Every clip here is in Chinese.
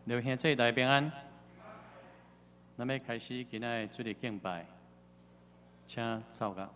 刘兄弟大平安。咱要开始今仔的主日敬拜，请走到。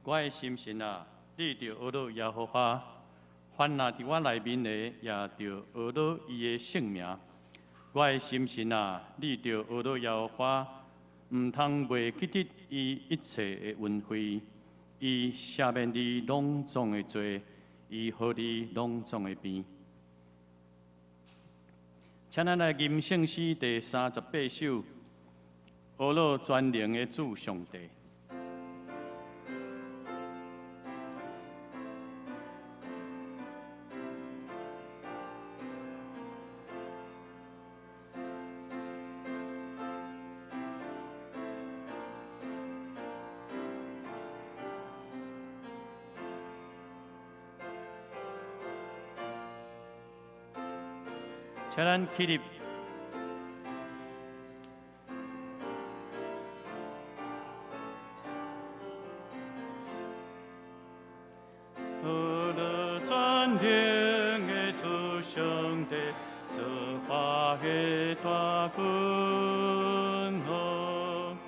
我的心神啊，你着学到耶和华，凡那伫我内面的，也着学到伊的圣名。我的心神啊，你着学到耶和华，毋通袂记得伊一切的恩惠，伊赦免你拢总的罪，伊好你拢总的病。请咱来吟圣诗第38首，学到全能的主上帝。请咱起立。我的全能的主上帝，做花的大君王，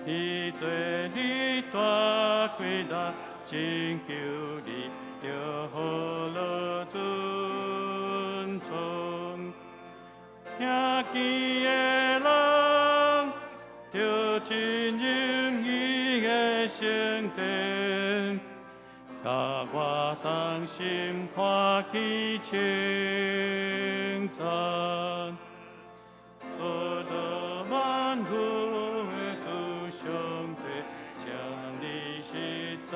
你做你大贵大，拯救你，着好了尊崇。听见的人，着亲近伊的圣殿，甲我同心看起称赞。我的万物的主上帝，将你实在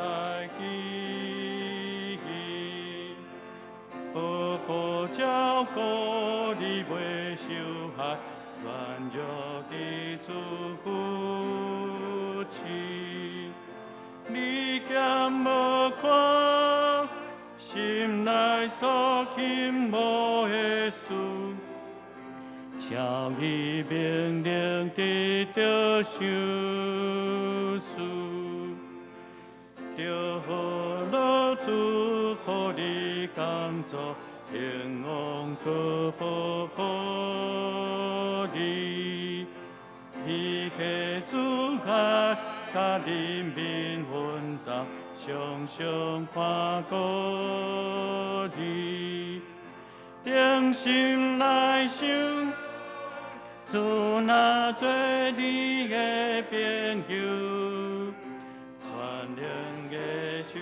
记忆，不可照顾你袂受害，软弱的主福气。你敢无看，心内所倾慕的事，照伊命令得着享受，着好了主互你工作，兴旺可保护你，伊的主爱甲人民运动，常常看顾你。定心来想，主那做你的朋友，全能的手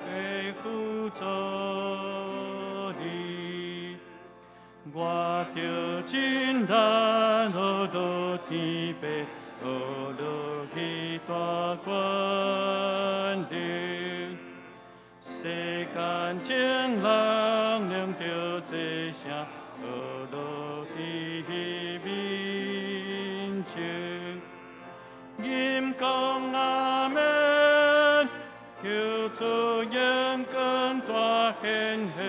会辅助你。我着真难学到天边，学落去大官顶。世间情人能着这声，学落去面前。阴公阿门，求主眼光大显现，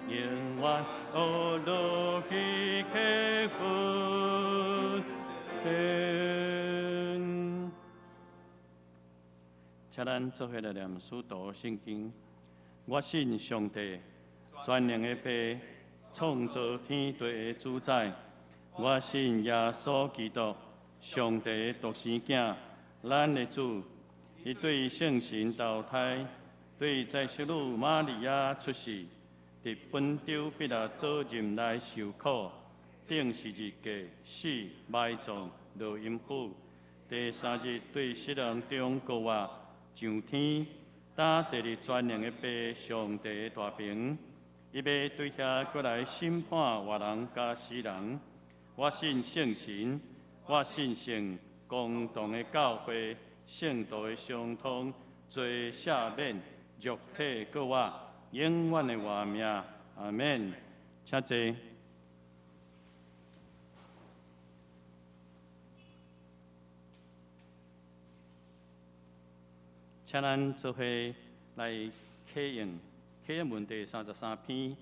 永远学落去开分天。请咱做伙来念书读圣经。我信上帝，全能的父，创造天地的主宰。我信耶稣基督，上帝独生子，咱的主。伊对圣神投胎，对在小女玛利亚出世，伫本州彼拉多任内受苦，顶十字架死，埋葬，落阴府。第三日对死人中高活，上天，打坐伫全能的父上帝的大屏，伊要对遐过来审判活人甲死人。我信圣神，我信圣公同的教会，圣道的相通，罪赦免，肉体各活，永远的活命。阿免。请坐。请咱做伙来启用问题33篇，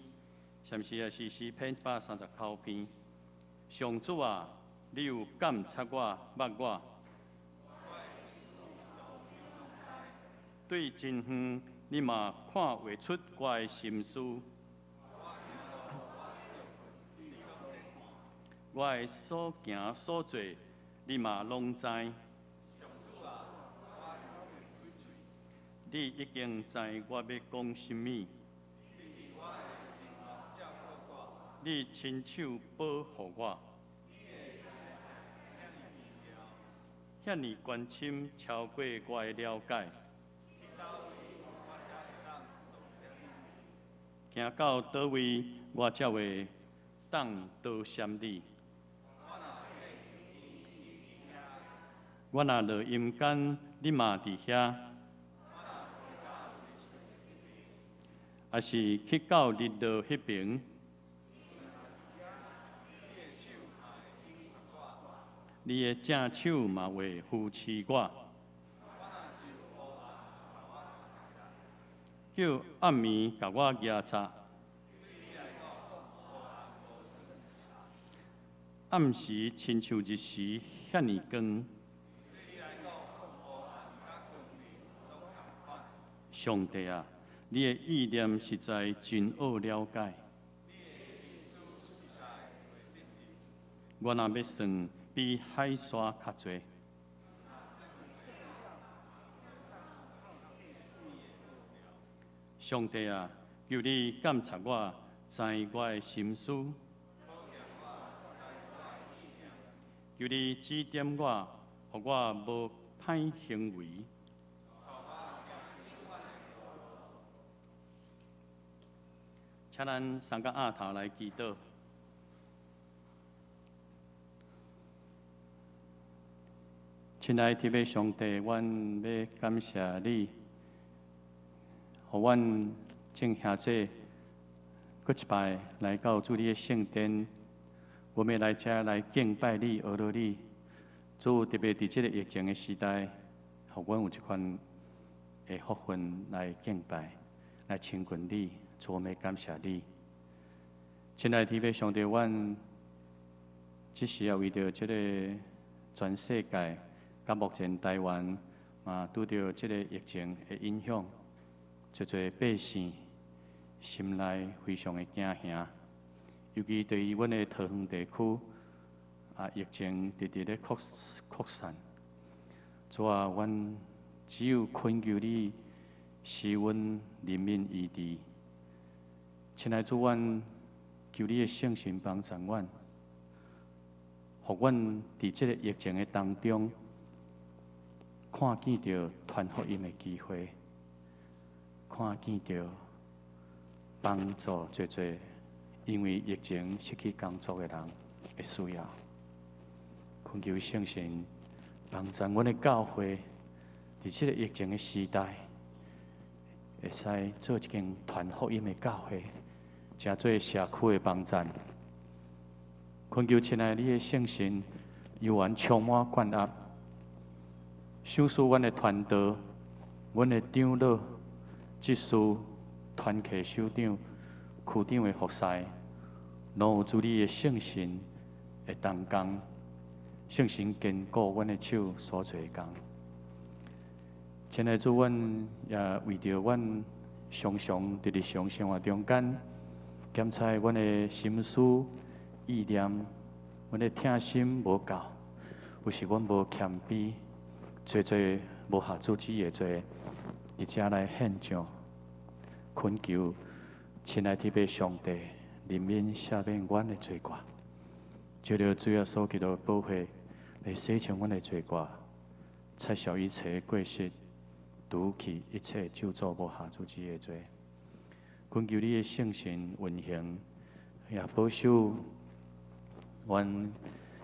上时也是诗篇139篇。上主啊，你有监察我、捌我，对真远你嘛看画出我的心思。我的所行所做，你嘛拢知。你已经知我要讲甚物，你亲手保护我，遐尼关心超过我的了解。行到倒位，我才会当多闪你。我若落阴间，你嘛伫遐。也是去到日落迄边，你的正手嘛会扶持我，叫暗暝甲我压榨，暗时亲像日时遐尼光。上帝啊！你的意念实在真好了解。我若要算，比海沙较多。上帝啊，求你监察我，知我的心思。求你指点我，互我无歹行为。请咱三个额头来祈祷。亲爱的天父上帝，阮要感谢你，互阮众兄弟搁一摆来到主你的圣殿，我们来遮来敬拜你、学罗你。主特别伫这个疫情的时代，互阮有一款的福分来敬拜、来亲近你。主，我们感谢你，亲爱的天父上帝，阮只是要为着这个全世界，甲目前台湾嘛拄着这个疫情的影响，侪侪百姓心内非常的惊吓，尤其对于阮的桃园地区疫情直直咧扩散。主啊，阮只有恳求你，使阮人民医治。亲爱的主，阮求你的圣神帮助阮，互阮伫即个疫情的当中，看见着传福音的机会，看见着帮助最最因为疫情失去工作的人的需要。恳求圣神帮助阮的教会，伫即个疫情的时代，会使做一间传福音的教会，成做社区的帮站。恳求亲爱的你的圣神，由原充满灌压，赏赐阮的传道、阮的长老、执事、团契首长、区长的服侍，拢有主你的圣神的同工，圣神坚固阮的手所做的工。亲爱的主，阮也为着阮常常伫日常生活中间，检查阮的心思、意念，阮的听心无够，有时阮无谦卑，做无下主旨的做，伫遮来献上，恳求亲爱的上帝怜悯赦免阮的罪过，借着主耶稣基督的宝血来洗清阮的罪过，撤销一切过失。除去一切咒诅无下主旨的罪，恳求你的圣神运行，也保守阮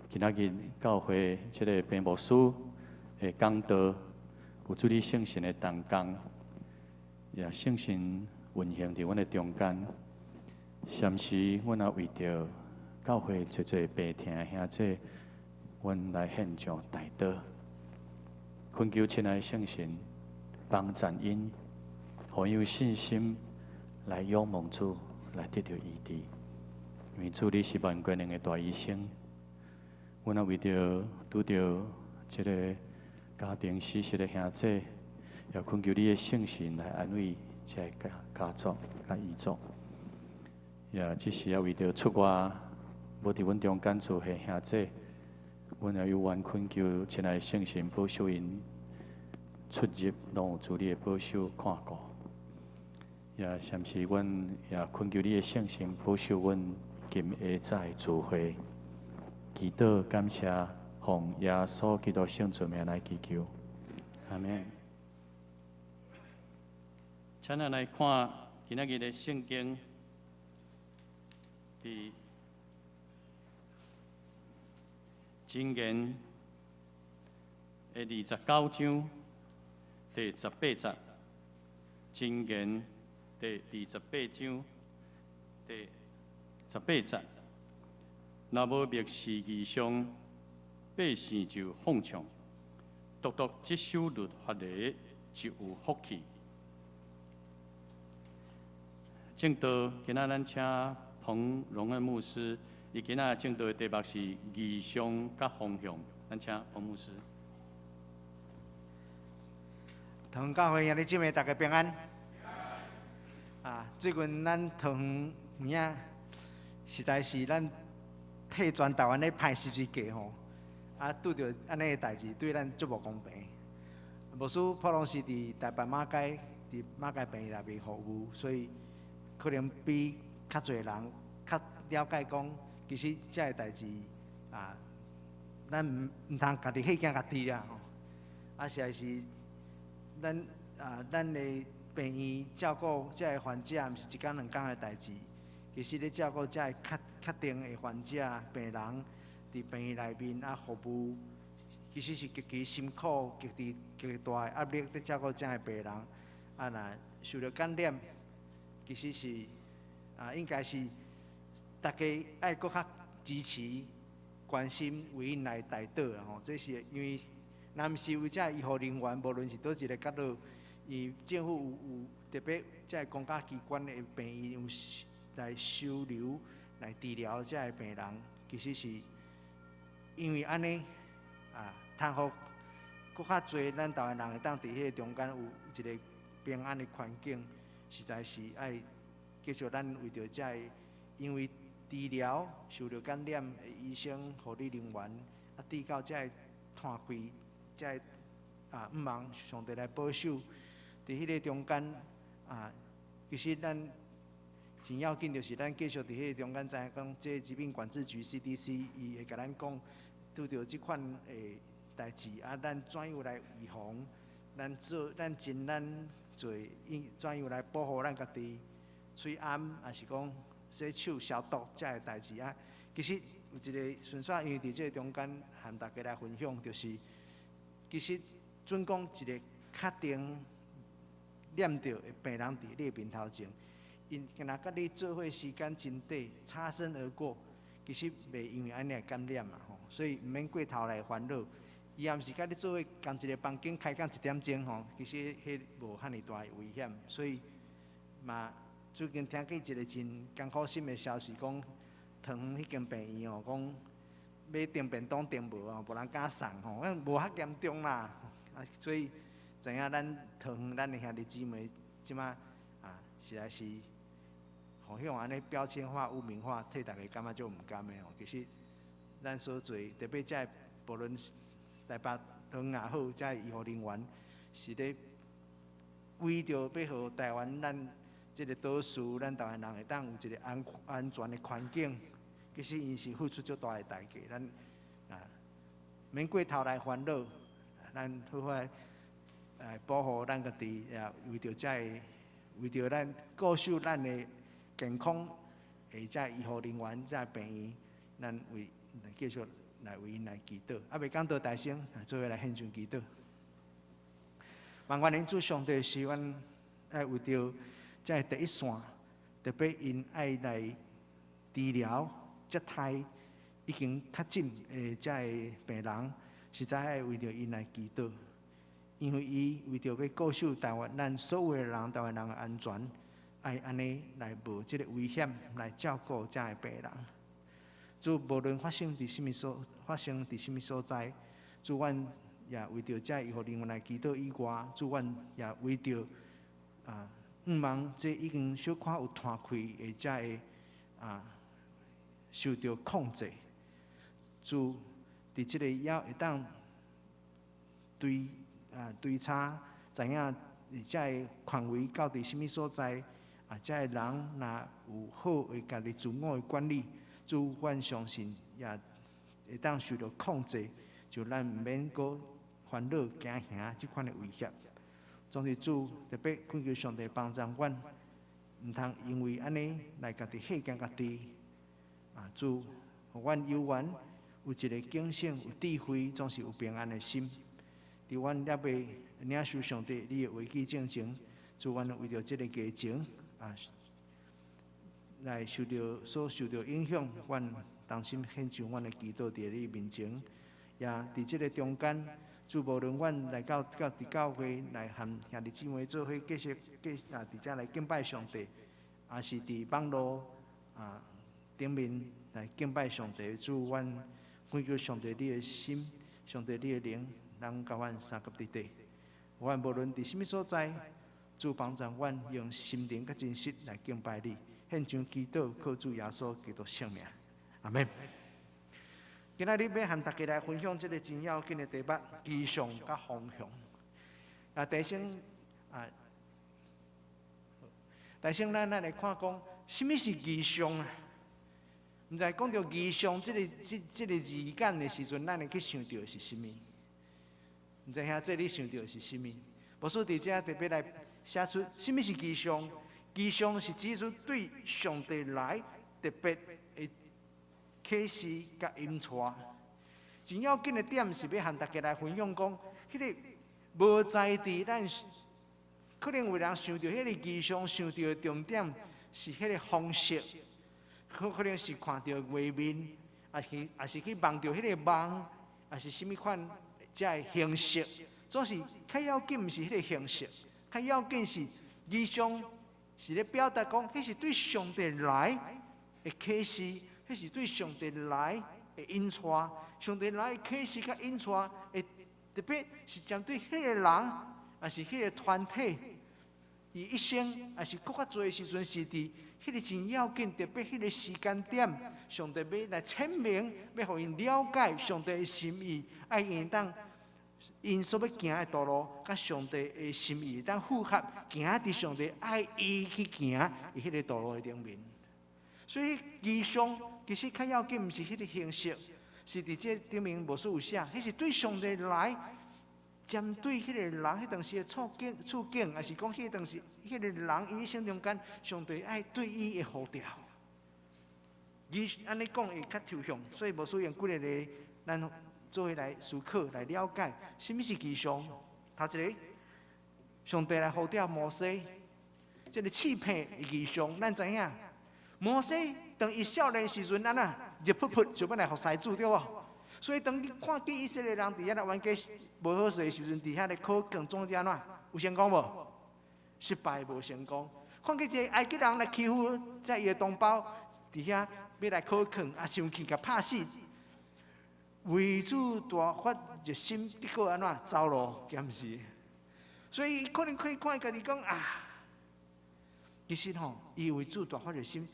今仔日教会即个病牧师的讲道，有主你圣神的同工，也圣神运行伫阮的中间。暂时，阮也为着教会做病痛的兄弟，阮来献上代祷，恳求亲爱的圣神。帮助因，互因有信心来仰望主，来得到医治。因为主你是万国能的大医生，阮也为着拄着这个家庭死失的兄弟，也恳求你的圣神来安慰这个家族、甲遗族。也只是也为着出外无伫阮中间做的兄弟，阮也有愿恳求亲爱的圣神保守因。出入拢有主你的保守看顾，也暂时阮也恳求你的圣神保守阮今下早聚会，祈祷感谢，奉耶稣基督圣主名来祈求，阿门。请咱来看今仔日的圣经，伫箴言的29章。第18节，箴言第28章第18节，若无密事义上，百姓就放纵；独独这守律法的，就有福气。正道，今仔咱请彭荣恩牧师，伊今仔正道的题目是义上甲方向，咱请彭牧师。同教会兄弟姊妹大家平安。最近咱同影实在是咱替全台湾咧歹十字架吼，拄着安尼的代志，对咱足无公平。牧师普拢是伫台北马街，伫马街病院内面服务，所以可能比较侪人较了解讲，其实遮个代志咱唔通家己迄惊家己啦吼。实在是。咱的病院照顾这个患者，毋是一天两天的代志。其实咧照顾这个确定的患者、病人，伫病院内面服务，其实是极其辛苦、极大的压力咧照顾这个病人。若受到感染，其实是应该是大家爱搁较支持、关心，为因来代祷吼。这是因为。若毋是为遮医护人员，无论是倒一个角落，伊政府有特别遮公家机关的病院有来收留、来治疗遮个病人，其实是因为安尼通互搁较侪咱台湾人会当伫迄个中间有一个平安的环境，实在是爱继续咱为着遮个，因为治疗受到感染的医生、护理人员，对到遮个摊开。才毋望上帝来保守，伫迄个中间其实咱真要紧，就是咱继续伫迄中间知影讲，这疾病管制局 CDC 伊会甲咱讲，拄着即款诶代志啊，咱怎样来预防？咱做怎样来保护咱家己？喙暗，还是讲洗手消毒遮个代志啊？其实有一个顺续，因为伫这中间和大家来分享，就是其实准讲一个确定念到的病人伫你面头前。因若甲你做伙时间真短，擦身而过，其实袂因为安尼来感染嘛吼，所以毋免过头来烦恼。伊也毋是甲你做伙共一个房间开讲1点钟吼，其实迄无遐尼大的危险。所以嘛，最近听见一个真艰苦心的消息，讲桃园迄间病院哦，讲要订便当订无哦，无人敢送吼，无遐严重啦。所以知影咱桃园咱的兄弟姊妹即马实在是。互向安尼标签化、污名化，替大家感觉就毋甘的吼。其实咱所做，特别在无论台北、桃园也好，在医护人员是咧为着要互台湾咱即个岛屿，咱台湾人会当有一个安全的环境。其实因是付出足大的代价，咱免过头来烦恼，咱好好保护咱家己，也为着咱顾守咱的。健康，遮医护人员、遮病院，咱继续来为因来祈祷。未讲到大声，做伙来献上祈祷。万愿因主上帝是阮爱为着遮第一线，特别因爱来治疗、接待已经确诊遮病人，实在爱为着因来祈祷，因为伊为着要顾守台湾咱所有的人，台湾人的安全。爱安尼来无即个危险来照顾遮个病人，主无论发生伫什么所在，主阮也为着遮医护人员来祈祷以外，主阮也为着毋望这已经小可有摊开的遮个受到控制，主伫即个也会当对查知影遮个范围到伫什么所在。遮个人若有好的家己自我的管理，主阮相信也会当受到控制，就咱毋免搁烦恼惊吓即款的威胁。总是主特别恳求上帝帮助阮，毋通因为安尼来家己吓惊家己。主，互阮有缘有一个警醒、有智慧，总是有平安的心。伫阮也未领受上帝你的话语正前，主阮为着即个家情。来受到影响，阮同心献上阮的祈祷伫你面前，也伫即个中间，主无论阮来到伫教会来和兄弟姊妹做伙继续伫遮来敬拜上帝，也是伫网络顶面来敬拜上帝。主，阮恳求上帝你的心，上帝你的灵，能甲阮三合伫地。阮无论伫什么所在。主帮助阮用心灵甲真实来敬拜你，献上祈祷，靠主耶稣基督圣名，阿门。今仔日要和大家来分享这个真要紧的题目：吉祥甲方向。第一先咱来看讲，什么是吉祥啊？毋知讲到吉祥这个字眼的时阵，咱会去想到的是什么？毋知兄这你想到的是什么？无说伫遮特别来。写出什么是吉祥？吉祥是指出对上帝来特别的启示甲引带。真要紧的点是要和大家来分享讲，迄个无在地，咱可能有人想到迄个吉祥，想到的重点是迄个方式，可能是看到画面，也是去望到迄个梦，也是什么款遮个形式。总是较要紧，毋是迄个形式。较要紧是吉祥，是咧表达讲，迄是对上帝来的启示，迄是对上帝来的引带，上帝来的启示甲引带，会特别是针对迄个人，也是迄个团体，伊一生也是搁较侪时阵是伫迄个真要紧，特别迄个时间点，上帝要来阐明，要互因了解上帝的心意，爱因当因所要行的道路，甲上帝的心意，当符合行伫上帝爱伊去行伊迄个道路的顶面。所以义上其实较要紧，毋是迄个形式，是伫这顶面无所有写，迄是对上帝来针对迄个人，迄当时的处境，还是讲迄当时迄个人伊生中间，上帝爱对伊的呼召。安尼讲会较抽象，所以无需要用几个例，咱做伙来思考、来了解，什么是义上？头一个，上帝来呼召摩西，这个气配的义上，咱知影。摩西当伊少年时阵，安那热噗噗就要来服师主对无？所以当你看见以色列人伫遐来冤家无好势的时阵，伫遐来考卷总之安怎？有成功无？失败无成功。看见一个埃及人来欺负在伊的同胞，伫遐要来考卷，啊生气甲拍死。为主大发热心，结果安怎走路？兼是。所以可能可以看家己讲啊，其实吼，伊为主大发热心。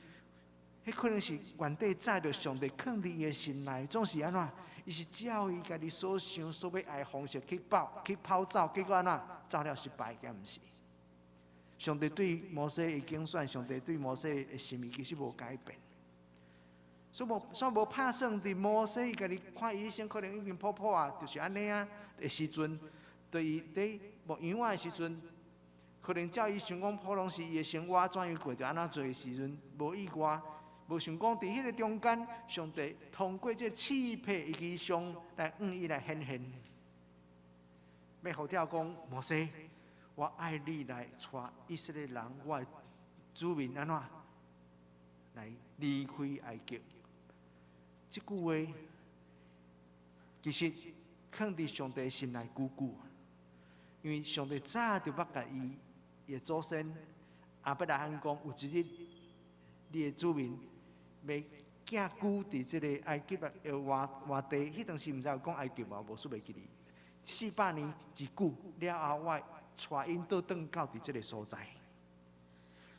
迄可能是原底早着上帝放伫伊的心内，总是安怎？伊是照伊家己所想、所要爱的方式去跑走，结果安怎走了失败，敢毋是？上帝对摩西的竞选，上帝对摩西的心意其实无改变，所以无拍算伫摩西家己看伊一生可能已经破破啊，就是安尼啊的时阵，对伊伫无样的时阵，可能照伊想讲普拢是伊的生活怎样过着安怎做的时阵，无意外。无想讲，伫迄个中间，上帝通过这气配的异象来伊来显现，要呼召讲摩西，我爱你来带以色列人，我的子民安怎来离开埃及。这句话其实放伫上帝心内久久，因为上帝早就捌甲伊的祖先亚伯拉罕讲，有一日你的子民。要寄居伫即个埃及的外地，迄当时毋知有讲埃及嘛，无说袂记哩。400年之久了后，我带因倒转到伫即个所在。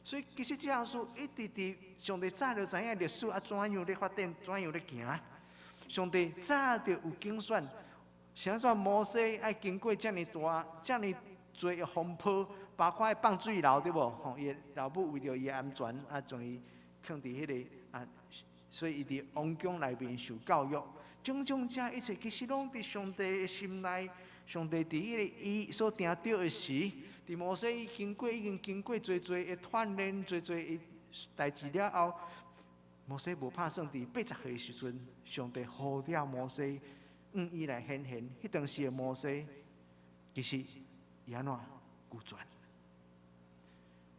所以其实这件事一直伫上帝早就知影历史啊怎样咧发展，怎样咧行。上帝早就有竞选，啥说摩西爱经过遮尔大、遮尔多的风波，包括放水流对无？吼，伊老母为着伊安全啊，将伊放伫迄个。啊，所以伊伫王宫内面受教育，种种这一切其实拢伫上帝的心内。上帝伫迄个伊所定着的时，伫摩西已经经过侪的锻炼，侪的代志了后，摩西无拍算伫80岁的时阵，上帝呼召摩西，伊来显现。迄当时的摩西，其实伊安怎孤绝。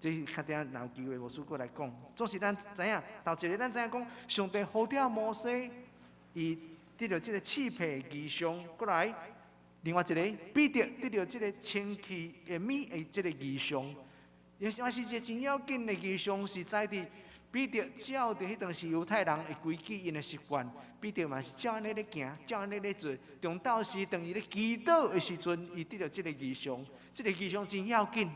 这较点有机会，无事过来讲。总是咱知影，头一个咱知影讲，上帝呼召摩西，伊得到这个气配的异象，过来，另外一个彼得得到这个清气的米的这个异象，也是一个真要紧的异象，是在伫彼得照着迄当时犹太人的规矩、因的习惯，彼得嘛是照安尼咧行，照安尼咧做。中昼时等于咧祈祷的时阵，伊得到这个异象，这个异象真要紧。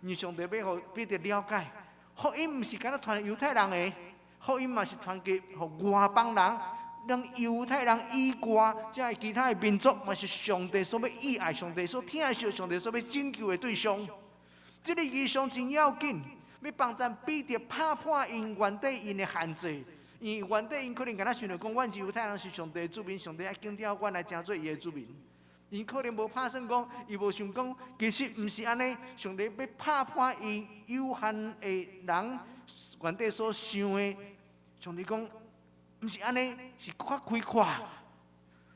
因上帝要互彼得了解，福音毋是干那传犹太人的，福音嘛是传给互外邦人，让犹太人以外，即系其他的民族，嘛是上帝所要意爱、上帝所疼惜、上帝所要拯救的对象。这个异象真要紧，要帮助彼得打破因原底因的限制。因原底因可能干那想着讲，阮是犹太人，是上帝的子民，上帝爱敬吊阮来成做伊的子民。伊可能无拍算讲，伊无想讲，其实毋是安尼。上帝要打破伊有限的人原底所想的，上帝讲毋是安尼，是较开阔。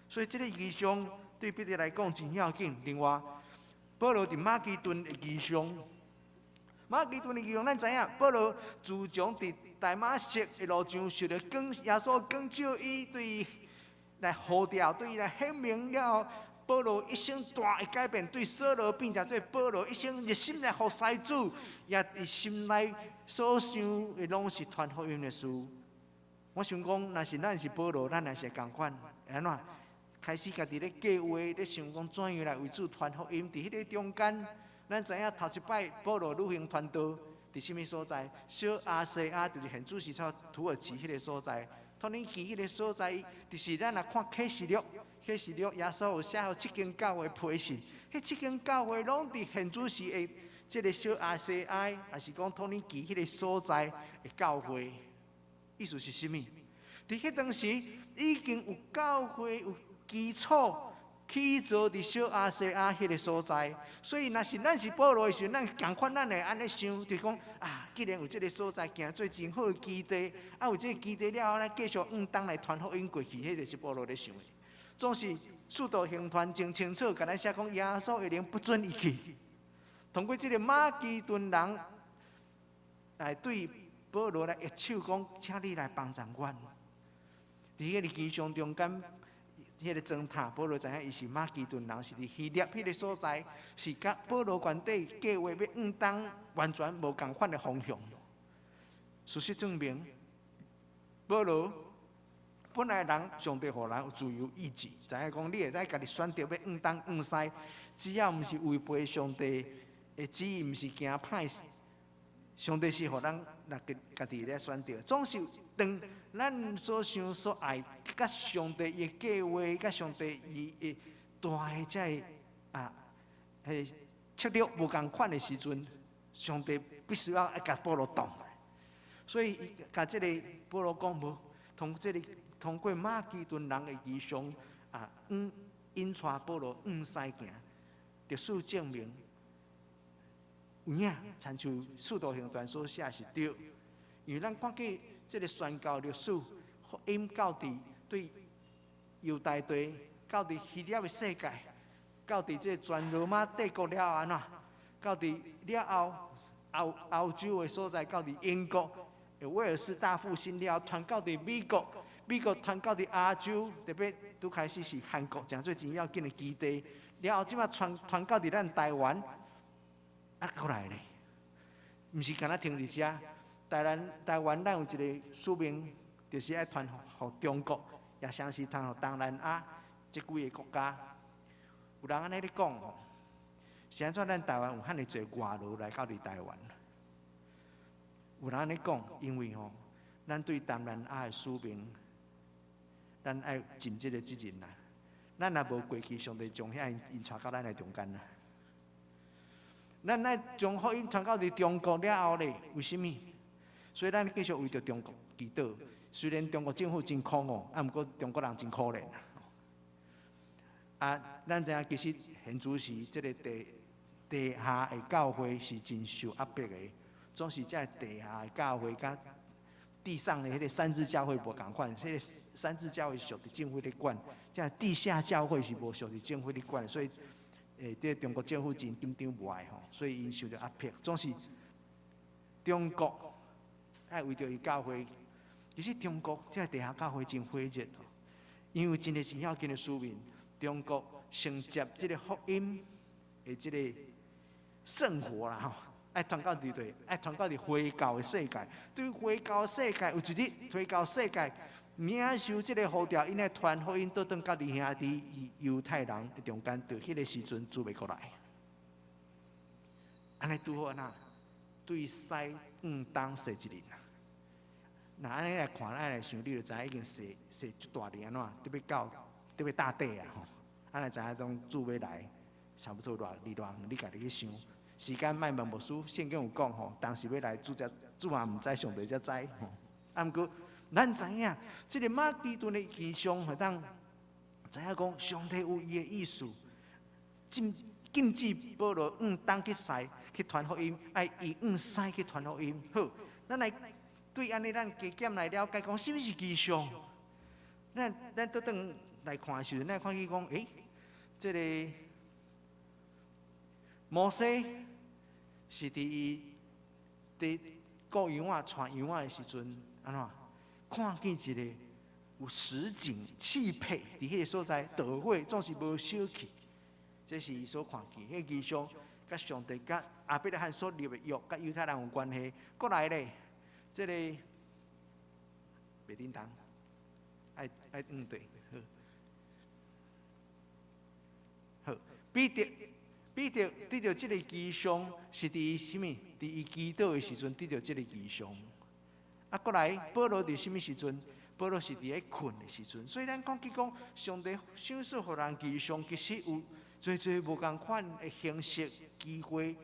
所以这个异象对彼得来讲真要紧。另外，保罗伫马其顿的异象，马其顿的异象，咱知影，保罗自从伫大马色的路上受到耶稣光照伊，对伊来呼召，对伊来显明了。保罗一生大的改变，对扫罗变成做保罗一生热心来服侍主，也伫心内所想的拢是传福音的事。我想讲，若是咱是保罗，咱也是共款，安怎开始家己咧计划，咧想讲怎样来为主传福音？伫迄个中间，咱知影头一摆保罗旅行传道，伫什么所在？小亚细亚就是现主时操土耳其迄个所在。托尼基迄个所在，就是咱若看启示录，启示录耶稣有写互7间教会批信，迄7间教会拢伫现主时的即个小亚细亚，也是讲托尼基迄个所在的教会，意思是啥物？伫迄当时已经有教会有基础。起造伫小亚细亚迄个所在，所以若是咱是保罗的时候，咱共款咱会安尼想，就是讲啊，既然有这个所在，行做真好的基地，啊有这个基地了后，咱继续当来传福音过去，迄就是保罗咧想的。总是使徒行传真清楚，甲咱写讲耶稣一定不准伊去。通过这个马其顿人来对保罗来约手讲，请你来帮助阮。伫迄个机上中间。迄个侦探，保罗知影伊是马其顿人，是伫希腊迄个所在，是甲保罗原底计划要当完全无共款的方向。事实证明，保罗本来人上帝互人有自由意志，知影讲你会使家己选择要当西，只要毋是违背上帝的旨意，毋是行歹事，上帝是互咱家己咧选择。总是当咱所想所爱，甲上帝的计划，甲上帝伊的大的这策略无共款的时阵，上帝必须要甲保罗动。所以伊甲这个保罗讲无，通过马其顿人的异象引带保罗西行，历史证明有影，亲像《使徒行传》所写是对，因为咱看见这个宣教历史，福音到伫对犹太地，到伫希腊的世界，到伫这全罗马帝国了后安怎？到伫了后欧洲的所在，到伫英国，威尔士大复兴了后，传到伫美国，美国传到伫亚洲，特别拄开始是韩国，真做真要紧的基地。了后即马传到伫咱台湾，过来咧，毋是干那停伫遮。台湾咱有一个使命，就是爱传互中国，也像是传互东南亚这几个国家。有人安尼咧讲吼，是安怎咱台湾有遐尼侪外劳来到伫台湾？有人安尼讲，因为吼，咱对东南亚的使命，咱爱尽这个责任啦。咱若无过去，上帝将遐因带到咱的中间啦。咱爱将福音传到伫中国了后咧，为什么？所以咱继续为着中国祈祷。虽然中国政府真可恶，毋过中国人真可怜咱知影其实现主时，这个地下的教会是真受压迫的，总是这地下的教会甲地上的迄个三自教会无共款。迄个三自教会属伫政府咧管，这地下教会是无属伫政府咧管，所以对中国政府真紧张无爱吼，所以因受到压迫。总是中国爱为着伊教会，其实中国这地下教会真火热，因为真个真要紧的使命。中国承接这个福音的这个圣火啦吼，爱传到伫对，爱传到伫回教的世界。对于回教的世界，有一日回教世界领受这个呼召，因来传福音倒转到伫兄弟犹太人的中间，到迄个时阵做袂过来。安尼拄好安那，对西东踅一日。那安尼来看，安尼来想，你就知影已经踅一大年安怎，特别大地啊吼，安尼知影种主要来，差不多2年，你家己去想。时间莫问牧师，圣经有讲吼，当时要来主嘛毋知，上帝才知吼。毋过咱知影，即个马其顿的异象，会当知影讲上帝有伊的意思，禁止保罗东去西去传福音，爱伊西去传福音。好，咱来对安尼，咱加减来了解讲，什么是异象？咱倒转来看的时阵，咱看见讲，这个摩西是伫过羊仔传羊仔的时阵，安怎看见一个有实景气配伫迄个所在，道会总是无小气，这是伊所看见。迄个异象，甲上帝甲亚伯拉罕所立的约，甲犹太人有关系。过来咧，这个袂叮当，爱对。好，彼得得到这个异象，是伫什么？伫伊祈祷的时阵得到这个异象。过来，保罗伫什么时阵？保罗是伫咧困的时阵，所以咱讲上帝赏赐互人异象，其实有侪无共款的形式、机会。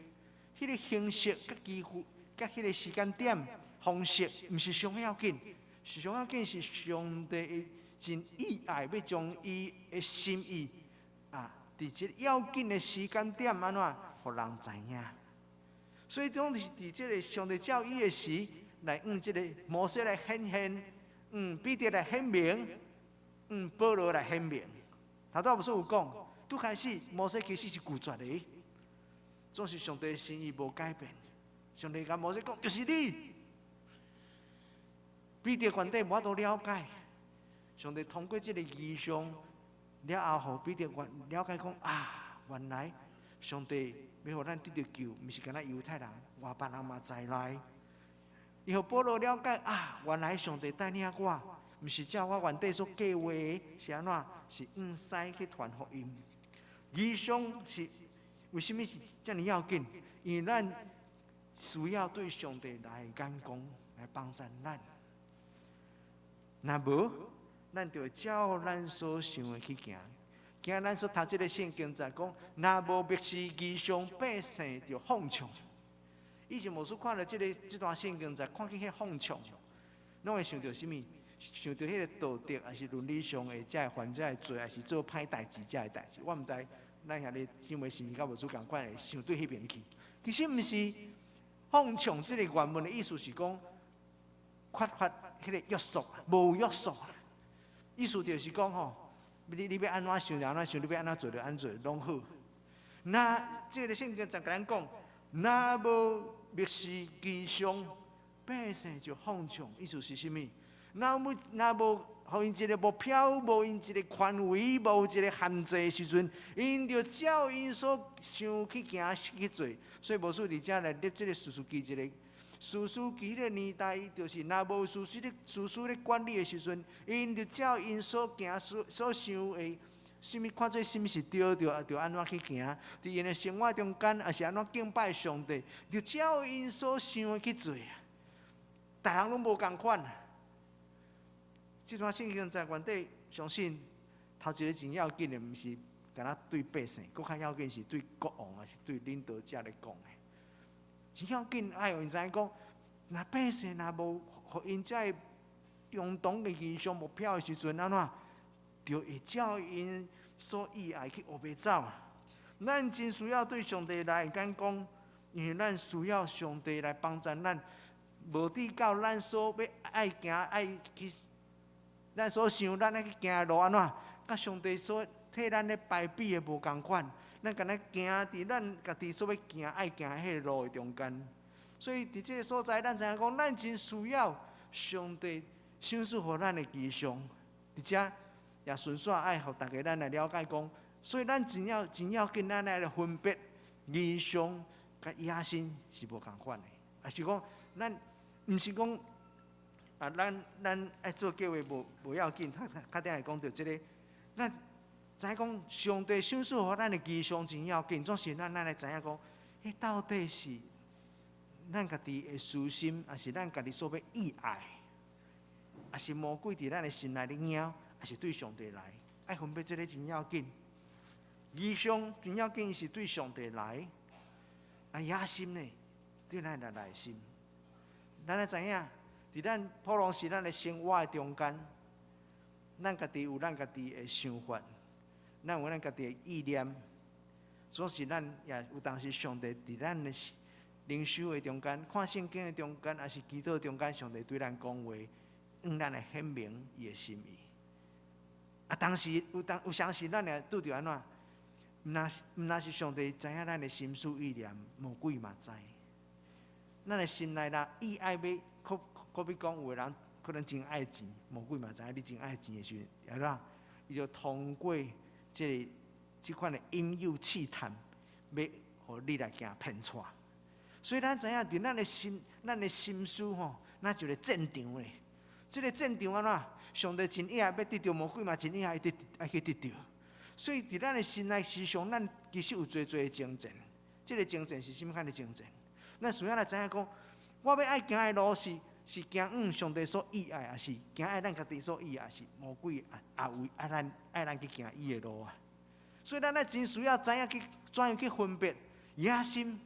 迄个形式、甲机会、甲迄个时间点、方式，毋是上要紧，是上要紧是上帝真意爱要将伊的心意伫即个要紧的时间点安怎，互人知影。所以当时伫即个上帝召伊的时，来即个摩西来显现，彼得来显明，保罗来显明。头拄不是有讲，拄开始摩西其实是拒绝的。总是上帝的心意无改变，上帝甲摩西讲，就是你。彼得原底无法度了解，上帝通过这个异象了后，互彼得了解讲原来上帝要互咱得到救，毋是干那犹太人，外邦人嘛在内。伊互保罗了解原来上帝带领我，毋是照我原底所计划的，是安怎？是西去传福音。异象是。为什么是这么要紧？因为咱需要对上帝来感讲，来帮助咱。若无，咱就照咱所想的去行。今日咱所读这个圣经在讲，若无默示异象，百姓就放纵。以前无数看到这段圣经在看见迄放纵，拢会想到什么？想到迄个道德，还是伦理上的，才会犯这个罪，还是做歹代志，这个代志，我毋知。咱遐咧姊妹是毋是甲无主共款的想对迄边去？其实毋是，放纵这个原文的意思是讲，缺乏迄个约束，无约束。意思就是讲你要安怎想就安怎想，你要安怎做就安怎做，拢好。那这个圣经就甲咱讲，若无默示异象，百姓就放纵。意思是啥物？若无互因一个目标，无因一个范围，无一个限制的时阵，因就照因所想去行去做。所以无数伫遮来立这个士师记一个士师记的年代，就是若无士师咧管理的时阵，因就照因所行所想的，什么看做什么是对，就安怎去行。伫因的生活中间，也是安怎敬拜上帝，就照因所想的去做。逐人拢无共款。这段圣经在原底，相信头一个真要紧的，毋是干那对百姓，更较要紧是对国王，还是对领导者来讲的。真要紧，爱有因知影讲，若百姓若无互因这相同的异象目标的时阵，安怎，就会照因所意爱去黑白走。咱真需要对上帝来讲，因为咱需要上帝来帮助咱，无抵到咱所要爱行爱去。咱所想，咱爱去行的路安怎？甲上帝所替咱咧排比的无共款。咱敢若行伫咱家己所要行爱行迄个路的中间。所以伫这个所在，咱知影讲，咱真需要上帝赏赐互咱的异象。而且也顺续爱互大家咱来了解讲，所以咱真要紧，咱来分别异象甲野心是无共款的。也是讲，咱毋是讲。咱爱做计划无要紧，较顶会讲到这个，咱知影讲上帝赏赐互咱的异象真要紧，总是咱来知影讲，迄到底是咱家己的私心，还是咱家己所要意爱，还是魔鬼伫咱的心内咧咬，还是对上帝来？爱分别这个真要紧。异象真要紧是对上帝来，野心呢对咱的内心，咱来知影。伫咱普通时咱的生活的中间，咱家己有咱家己的想法，咱有咱家己的意念，总是咱也有当时上帝伫咱的灵修的中间、看圣经的中间，还是祈祷中间，上帝对咱讲话，咱来显明伊的心意。当时有当时咱也拄着安怎？毋是上帝知影咱的心思意念，魔鬼嘛知。咱的心内啦，意爱要可比讲，有个人可能真爱钱，魔鬼嘛知影你真爱钱的时阵，是吧？伊就通过这款的引诱试探，要互你来行骗错。所以咱知影，伫咱的心思吼，那就个战场咧。这个战场安怎？上帝真意爱要得到，魔鬼嘛真意爱去得到。所以伫咱的心内思想，咱其实有最的征战。这个征战是什么款的征战？咱需要来知影讲，我要爱行的路是是行上帝所喜爱，还是行爱咱家己所喜爱，还是魔鬼也为爱咱去行伊的路啊？所以咱咧真需要知影去怎样去分别野心。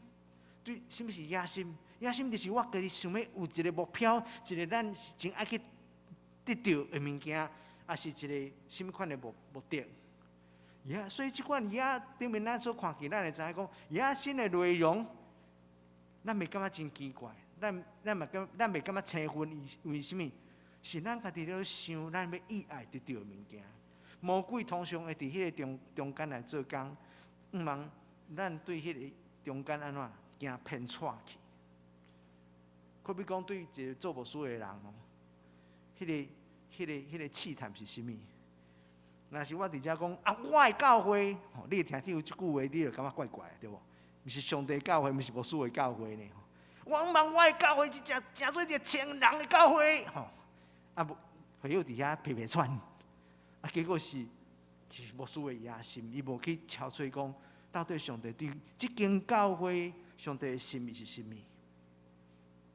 对，什么是野心？野心就是我家己想要有一个目标，一个咱真爱去得到的物件，也是一个什么款的目的。所以这款野顶面咱所看见，咱会知影讲野心的内容，咱袂感觉真奇怪。咱袂感觉青分，为什么？是咱家己咧想，咱要意爱得到的物件。魔鬼通常会伫迄个中间来做工，毋茫咱对迄个中间安怎行偏错去。可比讲对一个做无事的人哦，迄个试探是啥物？若是我伫遮讲啊，我的教会，你会听有即句话，你就感觉怪怪的，对无？毋是上帝教会，毋是无事的教会呢。我望我的教会是诚做一个千人的教会，啊无，会友伫遐皮串，啊结果是无事的野心，伊无去敲碎讲，到底上帝对即间教会，上帝的心意是啥物？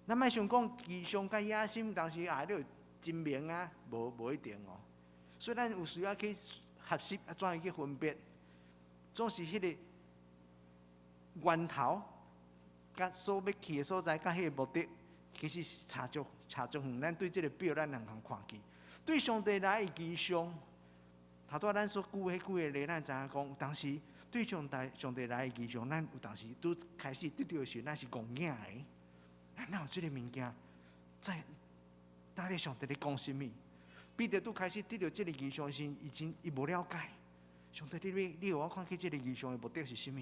咱莫想讲异象甲野心，当时你有真明啊，无一定哦。所以咱有需要去学习啊，怎样去分别，总是迄个源头。甲所要去的所在，甲迄个目的，其实是差足远。咱对这个表，咱两项看去。对上帝来的异象，头拄咱所举迄几个例，咱知影讲，有当时对上帝来的异象，咱有当时拄开始得到的时，咱是戆硬的。哪有这个物件？在哪里上帝咧讲什么？彼得拄开始得到这个异象时，伊无了解。上帝，你让我看起这个异象的目的是啥物？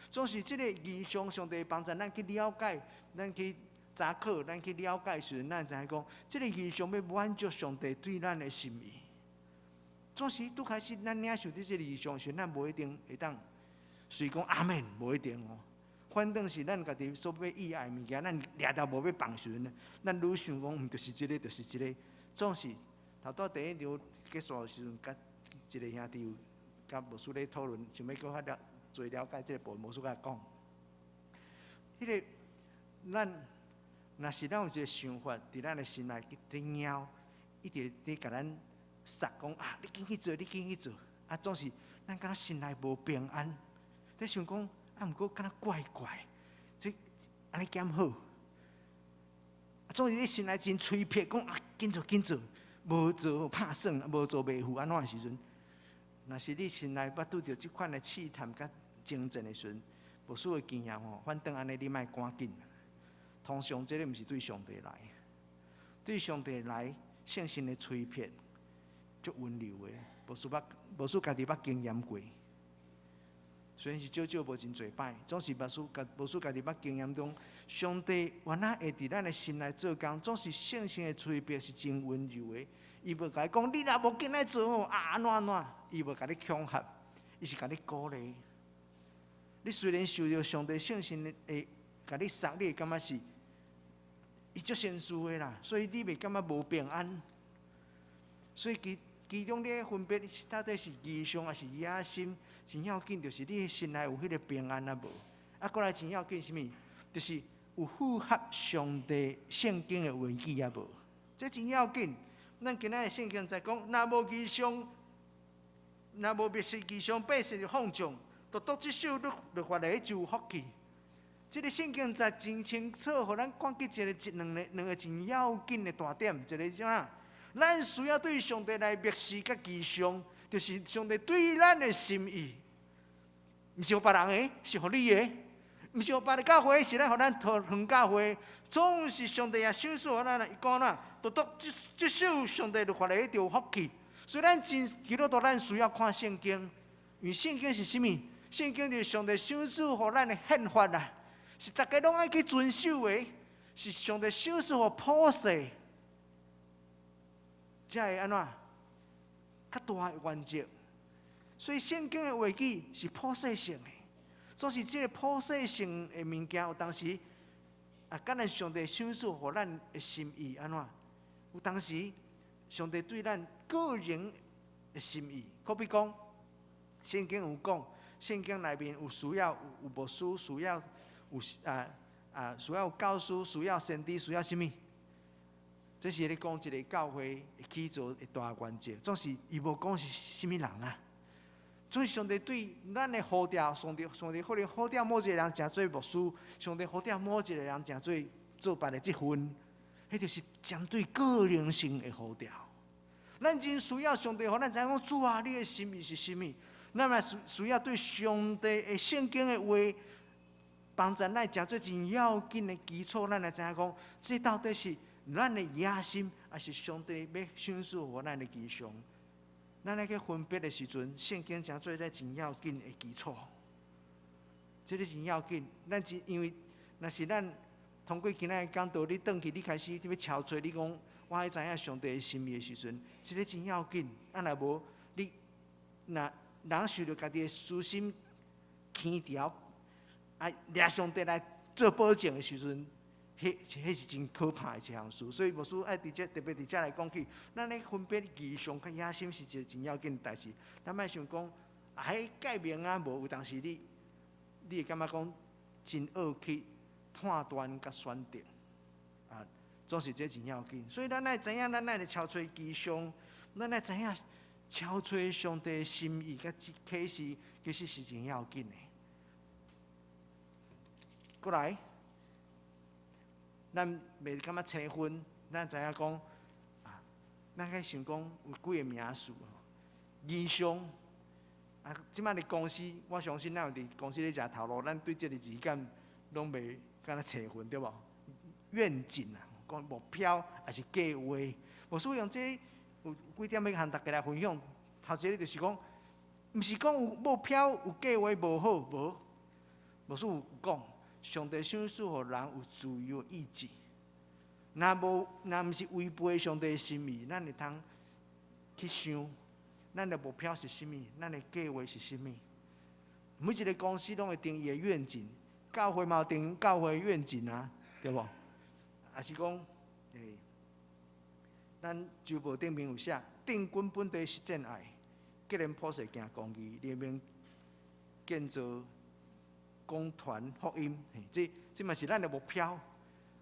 总是这个异象，上帝帮助咱去了解，咱去查考，咱去了解时，咱知影讲，这个异象要满足上帝对咱的心意。总是拄开始，咱领受到这个异象时，咱无一定会当随讲阿门，无一定哦。反正是咱家己所要意爱的物件，咱掠到无要放顺，咱愈想讲，就是这个，就是这个。总是头拄第一场结束的时阵，甲一个兄弟甲牧师咧讨论，想要搁较最了解这个部分，牧师甲讲，迄个咱若是咱有一个想法，伫咱的心内咧拗，一直咧甲咱杀讲啊，你紧去做，你紧去做，啊，总是咱敢若心内无平安，咧想讲啊，毋过敢若怪怪，这安尼减好，啊，总是你心内真催迫，讲啊，紧做紧做，无做拍算，无做袂赴安怎的时阵，若是你心内捌拄着即款的试探甲精进的时阵，无数的经验吼，反正安尼你莫赶紧。通常这个毋是对上帝来，对上帝来圣心的催迫，足温柔的，无数家己捌经验过。虽然是少无真侪摆，总是无数家己捌经验中，上帝原来会伫咱的心内做工，总是圣心的催迫是真温柔的。伊无甲你讲，你若无紧来做吼，啊安怎，伊无甲你恐吓，伊是甲你鼓励。你虽然受到上帝圣心的甲你杀，你会感觉是伊足sen事的啦，所以你袂感觉无平安。所以其中你分别到底是异象还是野心，真要紧就是你心内有迄个平安啊无？啊，过来真要紧什么？就是有符合上帝圣经的文字啊无？这真要紧。咱今仔的圣经在讲，若无异象，若无灭世异象，百姓就放纵，独独这首律法来就有福气。这个圣经在真清楚，互咱看见两个真要紧的大点，一个啥？咱需要对上帝来灭世甲异象，就是上帝对咱的心意，毋是互别人的，是互你的；毋是互别的教会，是咱互咱同教会。总是上帝也赏赐互咱讲啦，独独这首上帝律法来就有福气。所以咱真基督徒，咱需要看圣经，因为圣经是啥物？圣经就是上帝赏赐互咱的宪法啦。是大家拢爱去遵守的，是上帝赏赐互普世，才会安怎较大的原则。所以圣经的话语是普世性的，总是这个普世性的物件，有当时啊，敢若上帝赏赐互咱的心意安怎？有当时上帝对咱个人的心意，可比讲，圣经有讲，圣经内面有需要有牧师需要。需要有教师，需要先知，需要什么？这是咧讲一个教会会起造的大原则，总是伊无讲是啥物人啊。所以上帝对咱的呼召，上帝可能呼召某一个人诚做牧师，上帝呼召某一个人诚做别的职分，迄就是针对个人性的呼召。咱真需要上帝，互咱知影讲主啊，你的心意是啥物？咱嘛需要对上帝的圣经的话，帮助咱诚做真要紧的基础。咱来知影讲，这到底是咱的野心，还是上帝要显示互咱的基象？咱来去分别的时阵，圣经诚做咧真要紧的基础。这个真要紧，咱只因为若是咱通过今仔日讲道，你转去，你开始要敲找，你讲我爱知影上帝的心意的时阵，这个真要紧。啊，若无你若人受着家己的私心牵条，啊，掠上帝来做保证的时阵，迄是真可怕的一项事。所以牧师爱特别伫遮来讲起，咱咧分别异象甲野心是一个真要紧的代志。咱莫想讲，迄界面啊无，有当时你会感觉讲真恶去判断甲选择，啊，总是这真要紧。所以咱爱知影，咱爱来敲吹异象，咱爱知影。敲吹上帝的心意，甲启示，其实是真要紧的。过来，咱袂感觉青分，咱知影讲，啊，咱该想讲有几个名词，异象，啊，即摆伫公司，我相信咱有伫公司咧食头路，咱对这个字眼拢袂敢若青分，对无？愿景啊，讲目标还是计划，无所以用这个。有几点要和大家来分享。头一个就是讲，毋是讲有目标、有计划无好，无。无是有讲，上帝赏赐互人有自由意志。若毋是违背上帝的心意，咱会通去想，咱的目标是啥物？咱的计划是啥物？每一个公司拢会定伊的愿景，教会嘛有定教会的愿景啊，对无？也是讲，咱周报顶面有写，定根本地实践爱，结连普世行公义，联名建造公团福音。这嘛是咱的目标，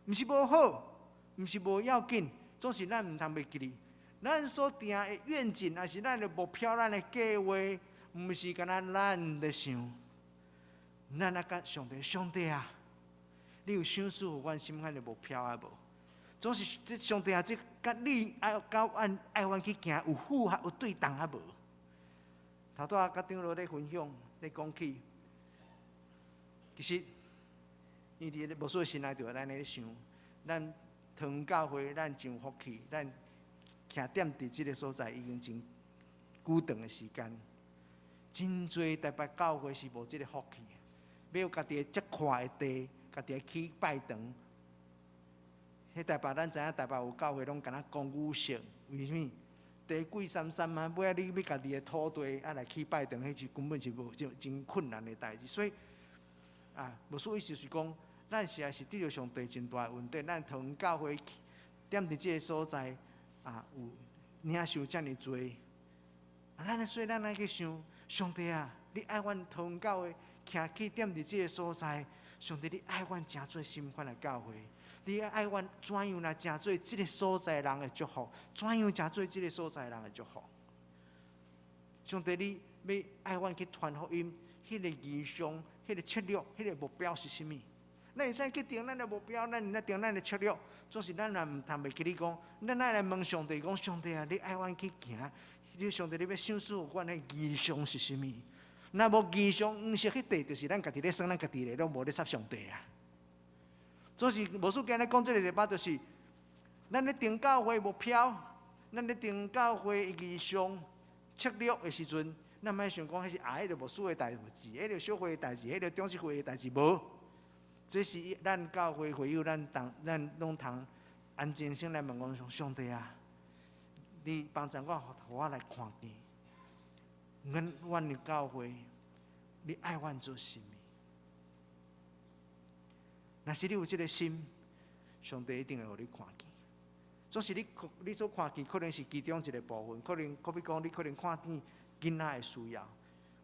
毋是无好，毋是无要紧，总是咱毋通袂记哩。咱所定的愿景，也是咱的目标，咱的计划，毋是干那咱咧想。咱啊，甲上帝啊，你有赏赐有阮心坎的目标啊无？总是这上帝啊，这甲你爱阮去行有符合有对等啊无？头拄仔甲长老咧分享咧讲起，其实伊伫无数心内就咱咧想，咱堂教会咱真有福气，咱徛踮伫即个所在已经真久长的时间，真侪台北教会是无即个福气，要有家己的这块的地，家己去拜堂。迄台北，咱知影台北有教会拢敢若公务性，为什么？地贵三三啊，尾仔你要家己的土地来去拜堂，迄是根本是无真困难的代志。所以啊，无所以就是讲，咱实在是遇到上帝真大的问题。咱同教会踮伫即个所在啊，有领受遮尔多，所以咱来去想，上帝啊，你爱阮同教会徛去踮伫即个所在，上帝你爱阮诚做心款的教会。你爱阮怎样来诚做即个所在人的祝福？怎样诚做即个所在人的祝福？上帝，你要爱阮去传福音，迄个意向、迄个策略、迄个目标是啥物？咱会使去定咱的目标，咱来定咱的策略。总是咱也毋通袂记你讲，咱爱来问上帝讲：上帝啊，你爱阮去行？你上帝你要赏赐阮的意向是啥物？若无意向，毋是迄地，就是咱家己咧算咱家己咧，拢无咧插上帝啊。总是无数今日讲这个礼拜，就是咱咧定教会目标，咱咧定教会的意向、策略的时阵，咱莫想讲迄是迄个无数的代志，迄个小会的代志，迄个中式会的代志无。这是咱教会会友，咱拢通安静心来问讲：上帝啊，你帮助我，互我来看见，阮的教会，你爱阮做啥物？若是你有这个心，上帝一定会互你看见。总是你所看见，可能是其中一个部分，可比讲你可能看见囡仔的需要，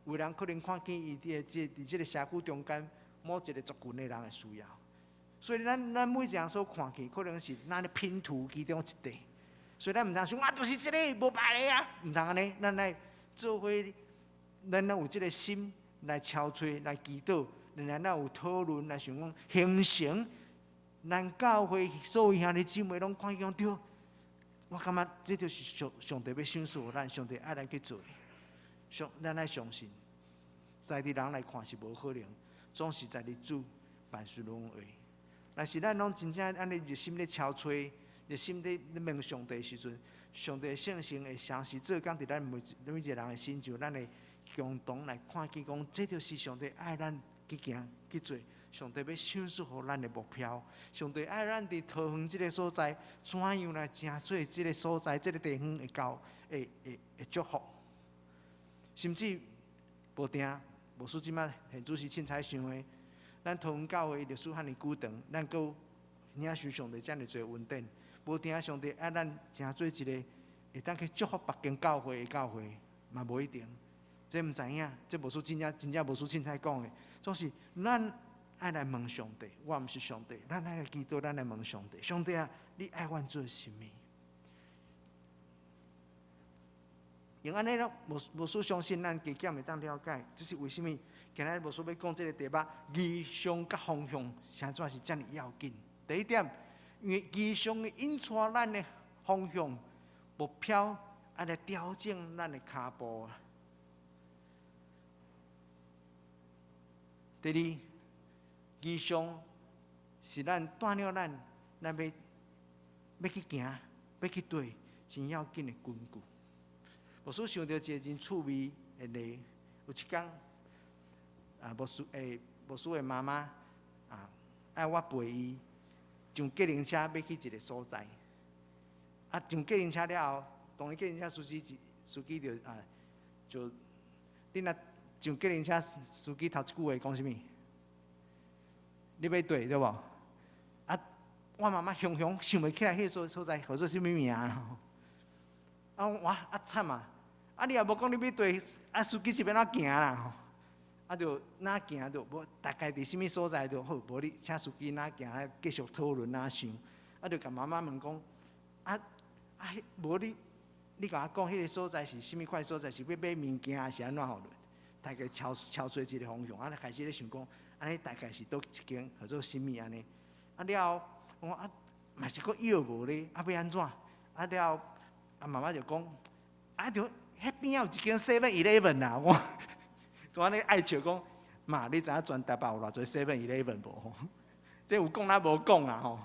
有人可能看见伊伫这个社区中间某一个族群的人的需要。所以咱每一项所看起，可能是咱的拼图其中一块。所以咱毋通想，就是这个无别个啊，毋通安尼。咱来做伙，咱有这个心来敲吹、来祈祷，然后咱有讨论来想讲形成咱教会所有兄弟姊妹拢看见讲对。我感觉这就是上帝要赏赐咱，上帝爱咱去做。咱爱相信，在地人来看是无可能，总是在地主万事拢会。但是咱拢真正安尼热心咧敲吹，热心咧问上帝的时阵，上帝的圣性会常时做工伫咱每一个人的心上，咱会共同来看见讲，这就是上帝爱咱去行去做。上帝要赏赐予咱的目标，上帝爱咱伫桃园这个所在，怎样来成做这个所在、这个地方会祝福，甚至无定，无说即摆现主席凊彩想的，咱桃园教会历史遐尼久长，咱阁领受上帝遮尼侪恩典，无定上帝爱咱成做一个会当去祝福别间教会的教会，嘛无一定，这毋知影，这无说真正无说凊彩讲的，总是咱。爱来问上帝，我毋是上帝，咱爱来祈祷，咱来问上帝。上帝啊，你爱阮做甚物？用安尼咯，无所相信，咱加减会当了解，这是为什物？今日无所要讲这个题目，异象甲方向，啥怎是遮尔要紧？第一点，因为异象会引带咱的方向、目标，爱来调整咱的脚步。第二。异象是咱带领咱要去行、要去对真要紧的根据。我所想到一个真趣味的例，有一天牧师的妈妈爱我陪伊上计程车要去一个所在。上计程车了后，当然计程车司机就你若上计程车司机头一句话讲啥物？你要对无？我妈妈想袂起来，迄个所在叫做什么名啊？惨啊！你也无讲你要对，司机是要哪行啦？就哪行就无大概伫什么所在就好，无你请司机哪行来继续讨论哪想？就甲妈妈问讲，无你甲我讲，迄个所在是什么款所在？是要买物件还是安怎好？大概敲出一个方向，开始咧想讲。安尼大概是倒一间叫做什物安尼？了后，我嘛是阁要无咧，要安怎？了后，妈妈就讲，就迄边有一间 7-Eleven 啦。我就安尼爱笑讲，妈，你知影全台北有偌侪 7-Eleven 无？这有讲咱无讲啦吼。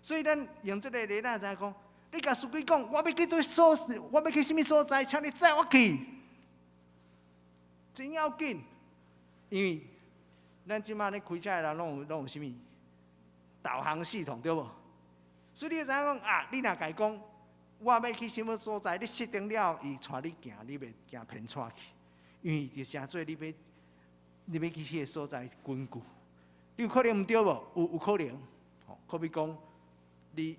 所以咱用这个例子知影讲，你甲司机讲，我要去我要去什么所在，请你载我去，真要紧，因为。咱即马咧开车的人拢有啥物导航系统对无？所以你知影讲你若甲伊讲，我要去什么所在，你设定了，伊带你行，你袂行偏差去，因为就成做你要去迄个所在根据，你有可能毋对无？有可能，可比讲你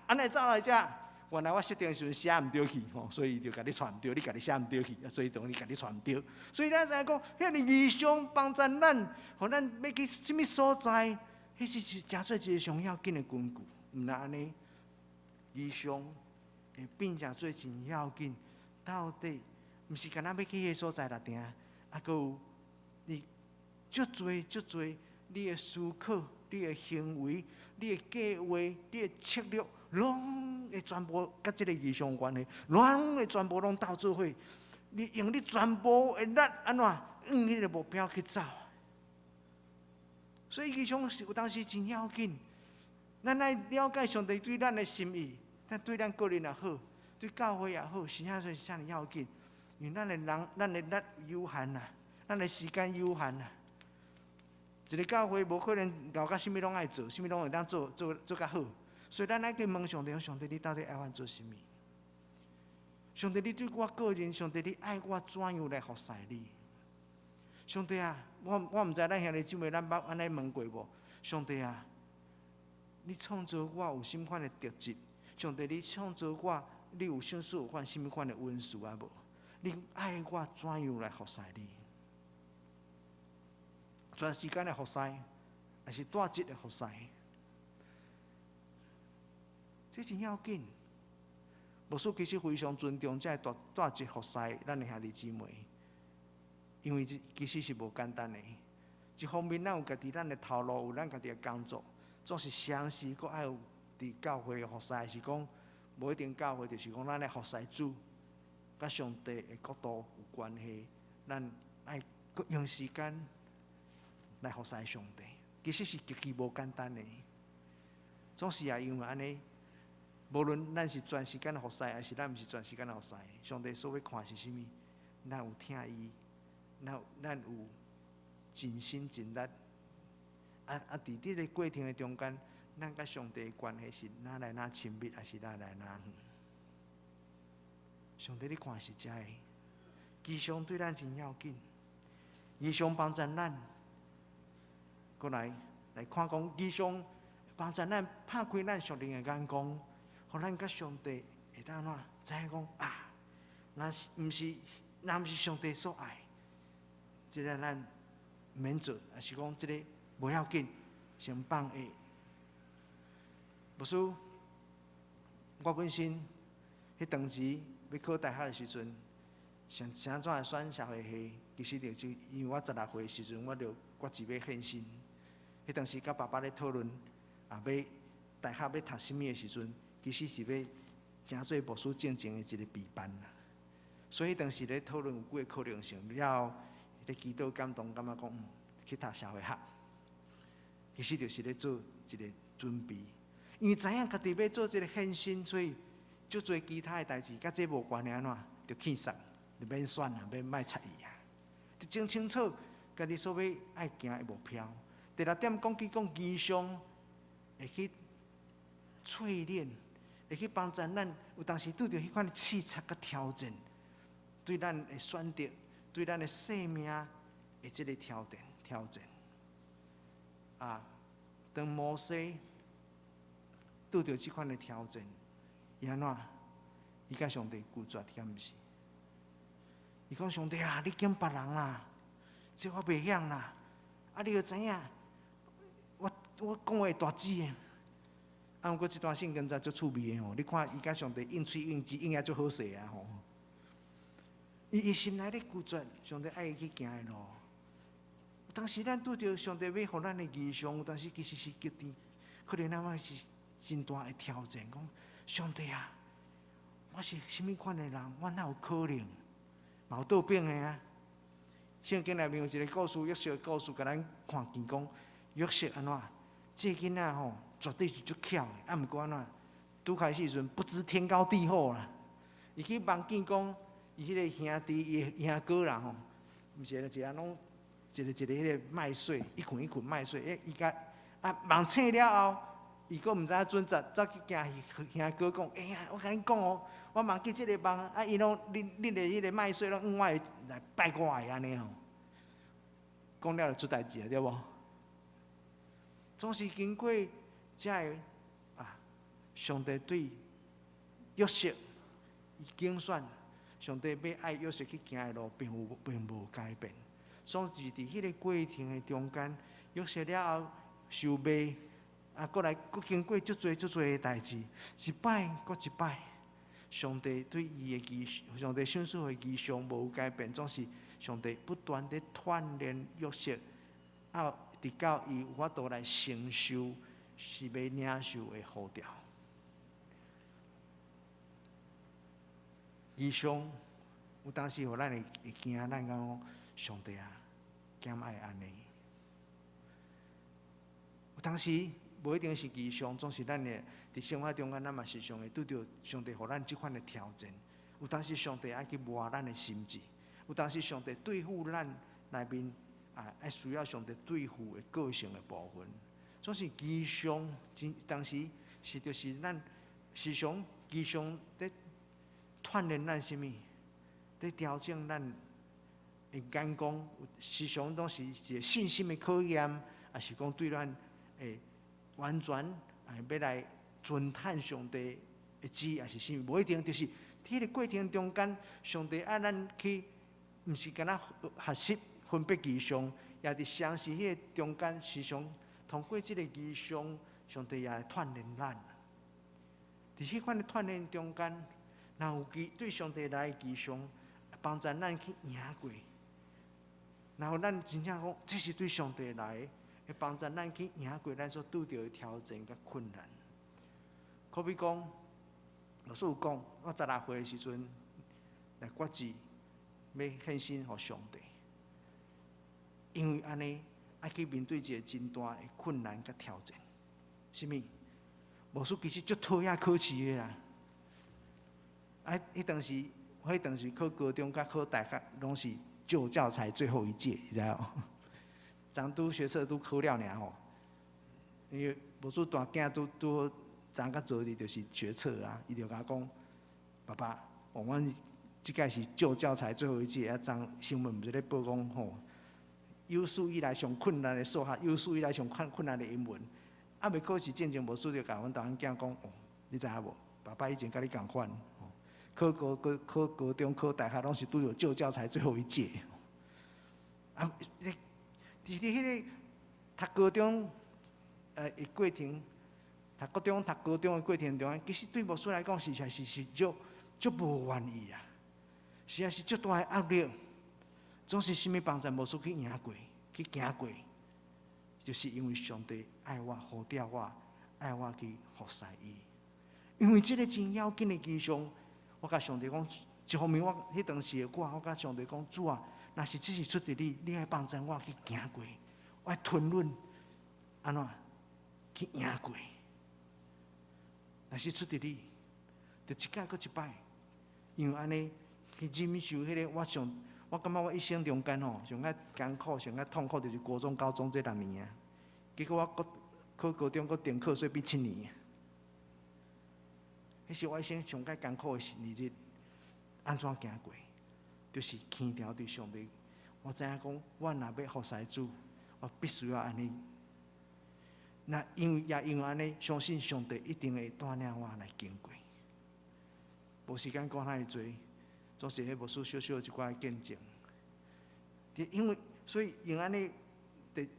安尼走来遮。原来我设定的时阵写毋对去，所以就甲你传毋对，你家己写毋对去，所以等于甲你传毋对。所以咱知影讲，遐个异象帮助咱，互咱要去什么所在，迄是真做一个上要紧的根据。毋然安尼，异象会变成做真要紧。到底毋是干那要去迄个所在啦，定阁有你足多你的思考、你的行为、你的计划、你的策略。拢会全部甲即个异象有关系，拢会全部拢斗做伙。你用你全部的力安怎往迄个目标去走？所以异象是有当时真要紧。咱来了解上帝对咱的心意，咱对咱个人也好，对教会也好，是啥说啥要紧？因为咱的力有限啦，咱的时间有限啦。一个教会无可能搞到啥物拢爱做，啥物拢会当做较好。所以咱爱去问上帝，上帝你到底爱我做甚物？上帝你对我个人，上帝你爱我怎样来服侍你？上帝啊，我毋知咱兄弟姊妹咱捌安尼问过无？上帝啊，你创造我有甚款的特质？上帝你创造我，你有赏赐有款甚物款的恩赐啊无？你爱我怎样来服侍你？全时间的服侍，还是带节的服侍，这真要紧。牧师其实非常尊重这带节服侍咱的兄弟姊妹，因为其实是无简单的。一方面，咱有家己咱的头路，有咱家己的工作，总是相时阁爱有伫教会的服侍，是讲无一定教会，就是讲咱的服侍主，甲上帝的角度有关系，咱爱阁用时间来服侍上帝，其实是极其无简单的。总是也因为安尼。无论咱是全时间的服侍，还是咱毋是全时间的服侍，上帝所要看是啥物？咱有听伊，咱有尽心尽力。伫这个过程的中间，咱甲上帝的关系是哪来哪亲密，还是哪来哪远？上帝你看是遮的，异象对咱真要紧。异象帮助咱，过来看讲异象帮助咱拍开咱属灵的眼光。互咱甲上帝会当怎知影讲啊？若毋是上帝所爱，即个咱免做，也是讲即个无要紧，先放下。牧师，我本身迄当时要考大学的时阵，怎来选社会系？其实就因为我16岁的时阵，我自要献身。迄当时甲爸爸咧讨论，要大学要读什么的时阵。其实是要真做牧师正经的一个备班啦，所以当时咧讨论有几个可能性，了咧祈祷感动，感觉讲去读社会学，其实就是咧做一个准备，因为知影家己要做一个献身，所以足多其他的代志，甲这无关的安怎，就去送，就免选啊，免卖插伊啊，就真清楚家己所要爱行的目标。第六点讲去讲异象，会去淬炼。会去帮助咱，有当时拄着迄款试测甲挑战，对咱的选择，对咱的生命的即个挑战。啊，当摩西拄着即款的挑战，伊安怎？伊甲上帝拒绝，敢毋是？伊讲上帝啊，你拣别人啦，这我袂晓啦。啊，你要知影，我讲话大志的。啊，毋过这段圣经才足趣味的吼！你看伊甲上帝应喙应舌，应也足好势啊吼！伊心内咧拒绝上帝爱伊去行的路。有当时咱拄着上帝要互咱的异象，有当时其实是极低，可能咱嘛是真大的挑战。讲上帝啊，我是什么款的人？我哪有可能？嘛有倒变的啊！圣经内面有一个故事，约瑟的故事，甲咱看见讲约瑟安怎？这囡仔吼。绝对是足巧的，啊！毋过安怎？拄开始时阵不知天高地厚啦。伊去望见讲，伊迄个兄弟、伊兄哥啦吼，毋是一个拢一个迄个麦穗，一捆一捆麦穗。伊甲望醒了后，伊阁毋知影准则，走去惊兄哥讲：哎呀，我甲你讲哦，我望见即个梦，啊，伊拢恁的迄个麦穗拢往我来拜我的安尼吼。讲了就出代志了，对无？总是经过。这上帝对约瑟伊竞选，上帝要爱约瑟去行的路，并无改变。所以伫迄个过程的中间，约瑟了后受卖，过来经过足多的代志，一摆搁一摆，上帝对伊的上帝享受的异象无改变，总是上帝不断地锻炼约瑟，直到伊有法度来承受。是要领受的呼召，异象有当时互咱会惊，咱讲上帝啊，兼爱安尼。有当时无一定是异象，总是咱的伫生活中间，咱嘛时常会拄着上帝互咱即款的挑战。有当时上帝爱去磨咱的心智，有当时上帝对付咱内面爱需要上帝对付的个性的部分。总是异象，当时就是咱时常异象在锻炼咱什么，在调整咱的眼光。时常都是一个信心的考验，也是讲对咱诶完全要来尊探上帝的旨意，也是什么？无一定就是迄个过程中间，上帝爱咱去，毋是干那学习分别异象，也伫相识迄个中间时常。通过这个仪式，上帝也来锻炼咱。伫迄款的锻炼中间，若有对上帝来的仪式，帮助咱去赢过。然后咱真正讲，这是对上帝来的，会帮助咱去赢过咱所拄到的挑战甲困难。可比讲，老师有讲，我16岁的时阵来决志，要献身给上帝。因为安尼，爱去面对一个真大的困难甲挑战。什么？牧师其实足讨厌考试的啦。迄当时考高中甲考大学，拢是旧教材最后一届，你知道？昨拄学测拄考了尔吼。因为牧师大囝拄昨甲昨日就是学测啊，伊就甲我讲，爸爸，阮即届是旧教材最后一届，昨新闻毋是咧报讲吼，有史以来上困难的数学，有史以来上困难的英文。未考试进前，牧师就甲阮大汉囝讲，你知影无？爸爸以前甲你共款，考高中、考大学，拢是拄着旧教材最后一届。伫迄个读高中的过程，读高中的过程中，其实对牧师来讲，实在是足无愿意啊，实在是足大的压力。总是啥物帮助牧师去赢过，去行过。就是因为上帝爱我、呼召我、爱我去服侍伊。因为这个真要紧的事项，我甲上帝讲，一方面我迄当时的我甲上帝讲，主啊，若是这是出伫你，你爱帮助我去行过，我爱吞忍，安怎去赢过？若是出伫你，就一摆搁一摆，因为安尼去忍受迄个我感觉我一生中间吼，上较艰苦、上较痛苦，就是高中、高中这6年啊。结果我考高中，搁停课税变7年。迄是我一生上较艰苦的日子，安怎行过？就是牵条对上帝。我知影讲，我若要服侍主，我必须要安尼。那因为安尼，相信上帝一定会带领我来经过。无时间讲太多。总是迄牧师小一寡见证，所以用安尼，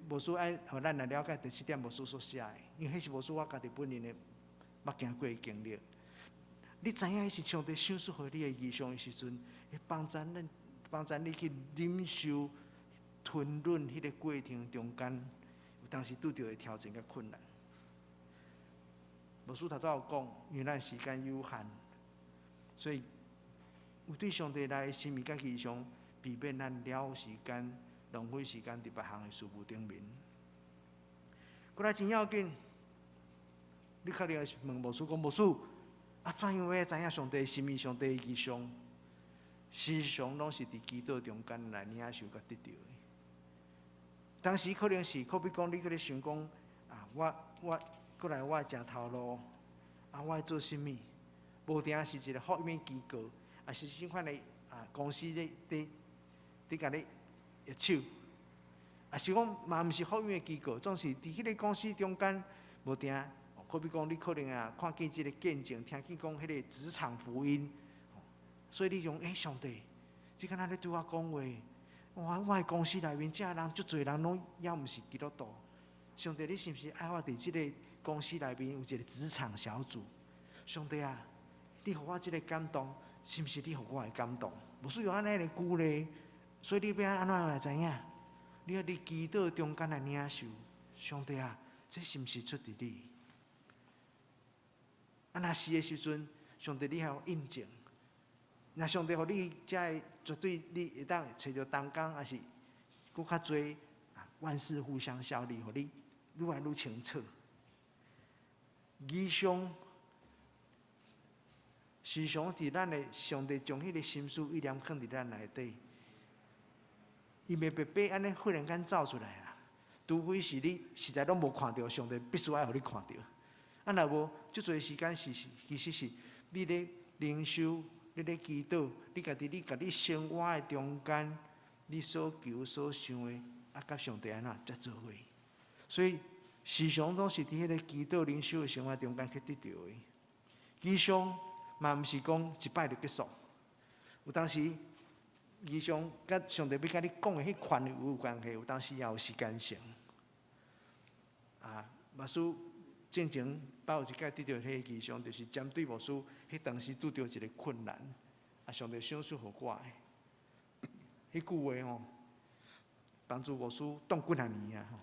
牧师爱互咱来了解第7点牧师所写的，因为迄是牧师我家己本人的捌经过的经历。你知影迄是上帝赏赐互你的意象的时阵，会帮助你去忍受、吞忍迄个过程中间，有当时拄到的挑战甲困难。牧师头早有讲，因为咱时间有限，所以。有对上帝来的心意甲意象，避免咱了时间、浪费时间伫别项的事务顶面。过来真要紧，你可能会问牧师讲：牧师，怎样要知影上帝的心意、上帝的意象？时常拢是伫祈祷中间来领受甲得到的。当时可能是，可比讲你搁咧想讲，我过来我食头路，我要做啥物？无定是一个福音机构。是什款的公司咧甲你入手，是讲嘛毋是福音的机构，总是伫迄个公司中间无定。可比讲你可能看见即个见证，听见讲迄个职场福音，所以你用上帝，即敢若咧对我讲话，我的公司内面遮人足侪人拢也毋是基督徒，上帝你是毋是爱我伫即个公司内面有一个职场小组？上帝啊，你互我即个感动。是毋是你互我的感动？无需要安尼来鼓励，所以你要安怎来知影？你要伫祈祷中间来领受，上帝啊，这是毋是出伫你？若是的时阵，上帝你还有印证。若上帝互你，才绝对你会当找到同工，还是搁较侪万事互相效力，互你愈来愈清楚。以上。时常伫咱的上帝将迄个心思意念放伫咱内底，伊袂白白安尼忽然间走出来啦。除非是你实在拢无看到，上帝必须爱互你看到。若无，即侪时间其实是你咧灵修，你咧祈祷，你家己生活的中间，你所求所想的，甲上帝安怎才做伙。所以时常拢是伫迄个祈祷灵修的生活中间去得到的。以上。嘛，毋是讲一摆就结束。有当时，仪上甲上帝要甲你讲的迄款有关系，有当时也有时间性。牧师正前捌有一届得到迄个异象，就是针对牧师迄当时拄着一个困难，啊，上帝赏赐互我的，迄句话吼，帮助牧师挡几啊年啊吼。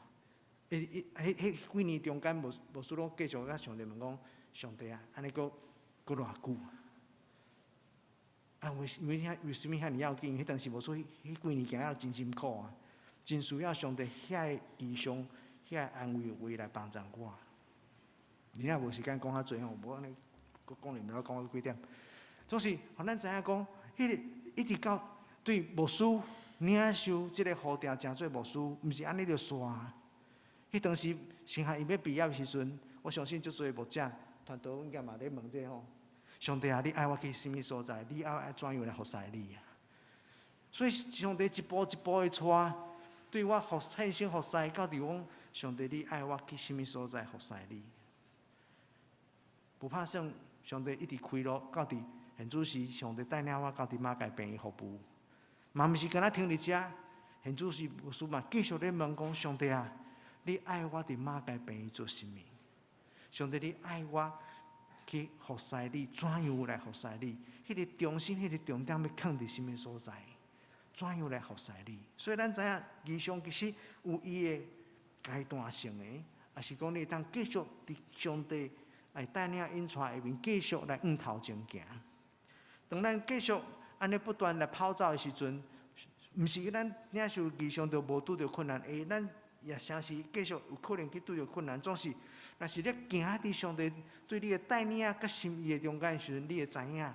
迄几年中间，牧师拢继续甲上帝问讲：上帝啊，安尼搁偌久？啊，为什么遐尼要紧？迄当时牧师迄几年行啊真辛苦啊，真需要上帝遐个异象、遐个安慰话来帮助我。而且无时间讲较侪吼，无安尼，佮讲了，毋知讲到几点。总是，互咱知影讲，迄个一直到对牧师领受即个呼召，成做牧师，毋是安尼就煞。迄当时生下伊要毕业的时阵，我相信足侪牧者团队应该嘛咧问这吼，上帝啊，你爱我去甚物所在？你爱怎样来服侍你啊？所以上帝一步一步的带，对我献身服侍，到底讲上帝，你爱我去甚物所在服侍你？不怕算，上帝一直开路，到底现主时，上帝带领我到底马街病院服务，嘛毋是干那停伫遮，现主时牧师嘛继续咧问讲，上帝啊，你爱我伫马街病院做甚物？上帝，你爱我去服侍你，怎样来服侍你？迄个中心、迄个重点要放伫什么所在？怎样来服侍你？所以咱知影，异象其实有伊的阶段性的，也是讲你当继续伫上帝来带领引带下面继续来往头前行。当咱继续安尼不断来跑走的时阵，毋是咱领受异象就无拄着困难，咱也诚实继续有可能去拄着困难。总是，若是咧行伫上帝对你的带领甲心意的中间的时阵，你会知影，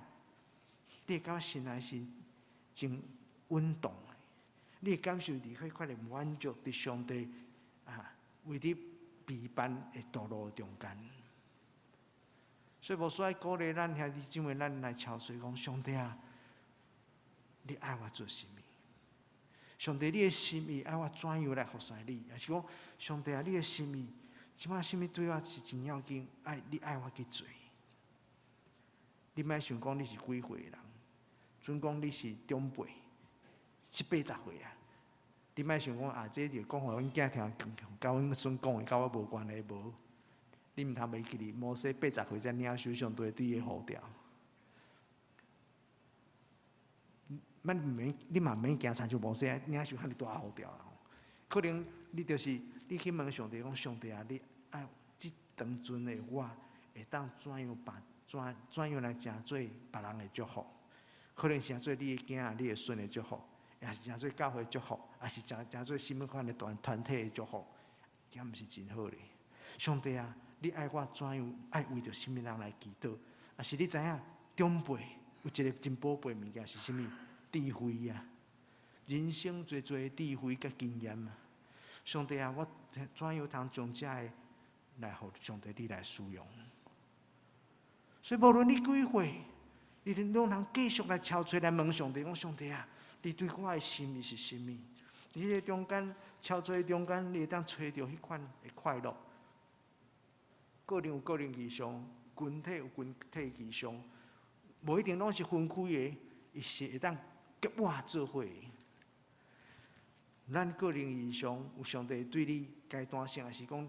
你会感觉心内是真稳动的，你会感受你可以快点满足伫上帝为你备办的道路中间。所以无需要鼓励咱兄弟姊妹，咱来敲碎讲：上帝啊，你爱我做甚物？上帝，你的心意爱我怎样来服侍你？也是讲，上帝啊，你的心意，即摆甚物对我是真要紧？你爱我去做。你莫想讲你是几岁的人，准讲你是长辈，70、80岁啊。你莫想讲这就讲互阮囝听，甲阮孙讲的，甲我无关系无。你毋通袂记哩，摩西80岁才领受上帝对伊的呼召。你嘛毋免惊参像摩西领受遐尼大呼召啦。可能你就是你去问上帝讲：上帝啊，你爱即当阵的我会当怎样来成做别人的祝福？可能成做你的囝啊、你的孙的祝福，也是成做教会的祝福，也是成做什么款的团体的祝福，也毋是真好咧。上帝啊，你爱我怎样？爱为着什么人来祈祷？也是你知影长辈有一个真宝贝物件是什么？智慧啊！人生最的智慧甲经验啊！上帝啊，我怎样通将这个来互上帝你来使用？所以无论你几岁，你拢通继续来敲锤来问上帝讲：上帝啊，你对我的心意是什么？你喺中间敲锤中间，你会当找到迄款的快乐。个人有个人异象，群体有群体异象，无一定拢是分开的，伊是会当结我做伙。咱个人异象有上帝对你阶段性，还是讲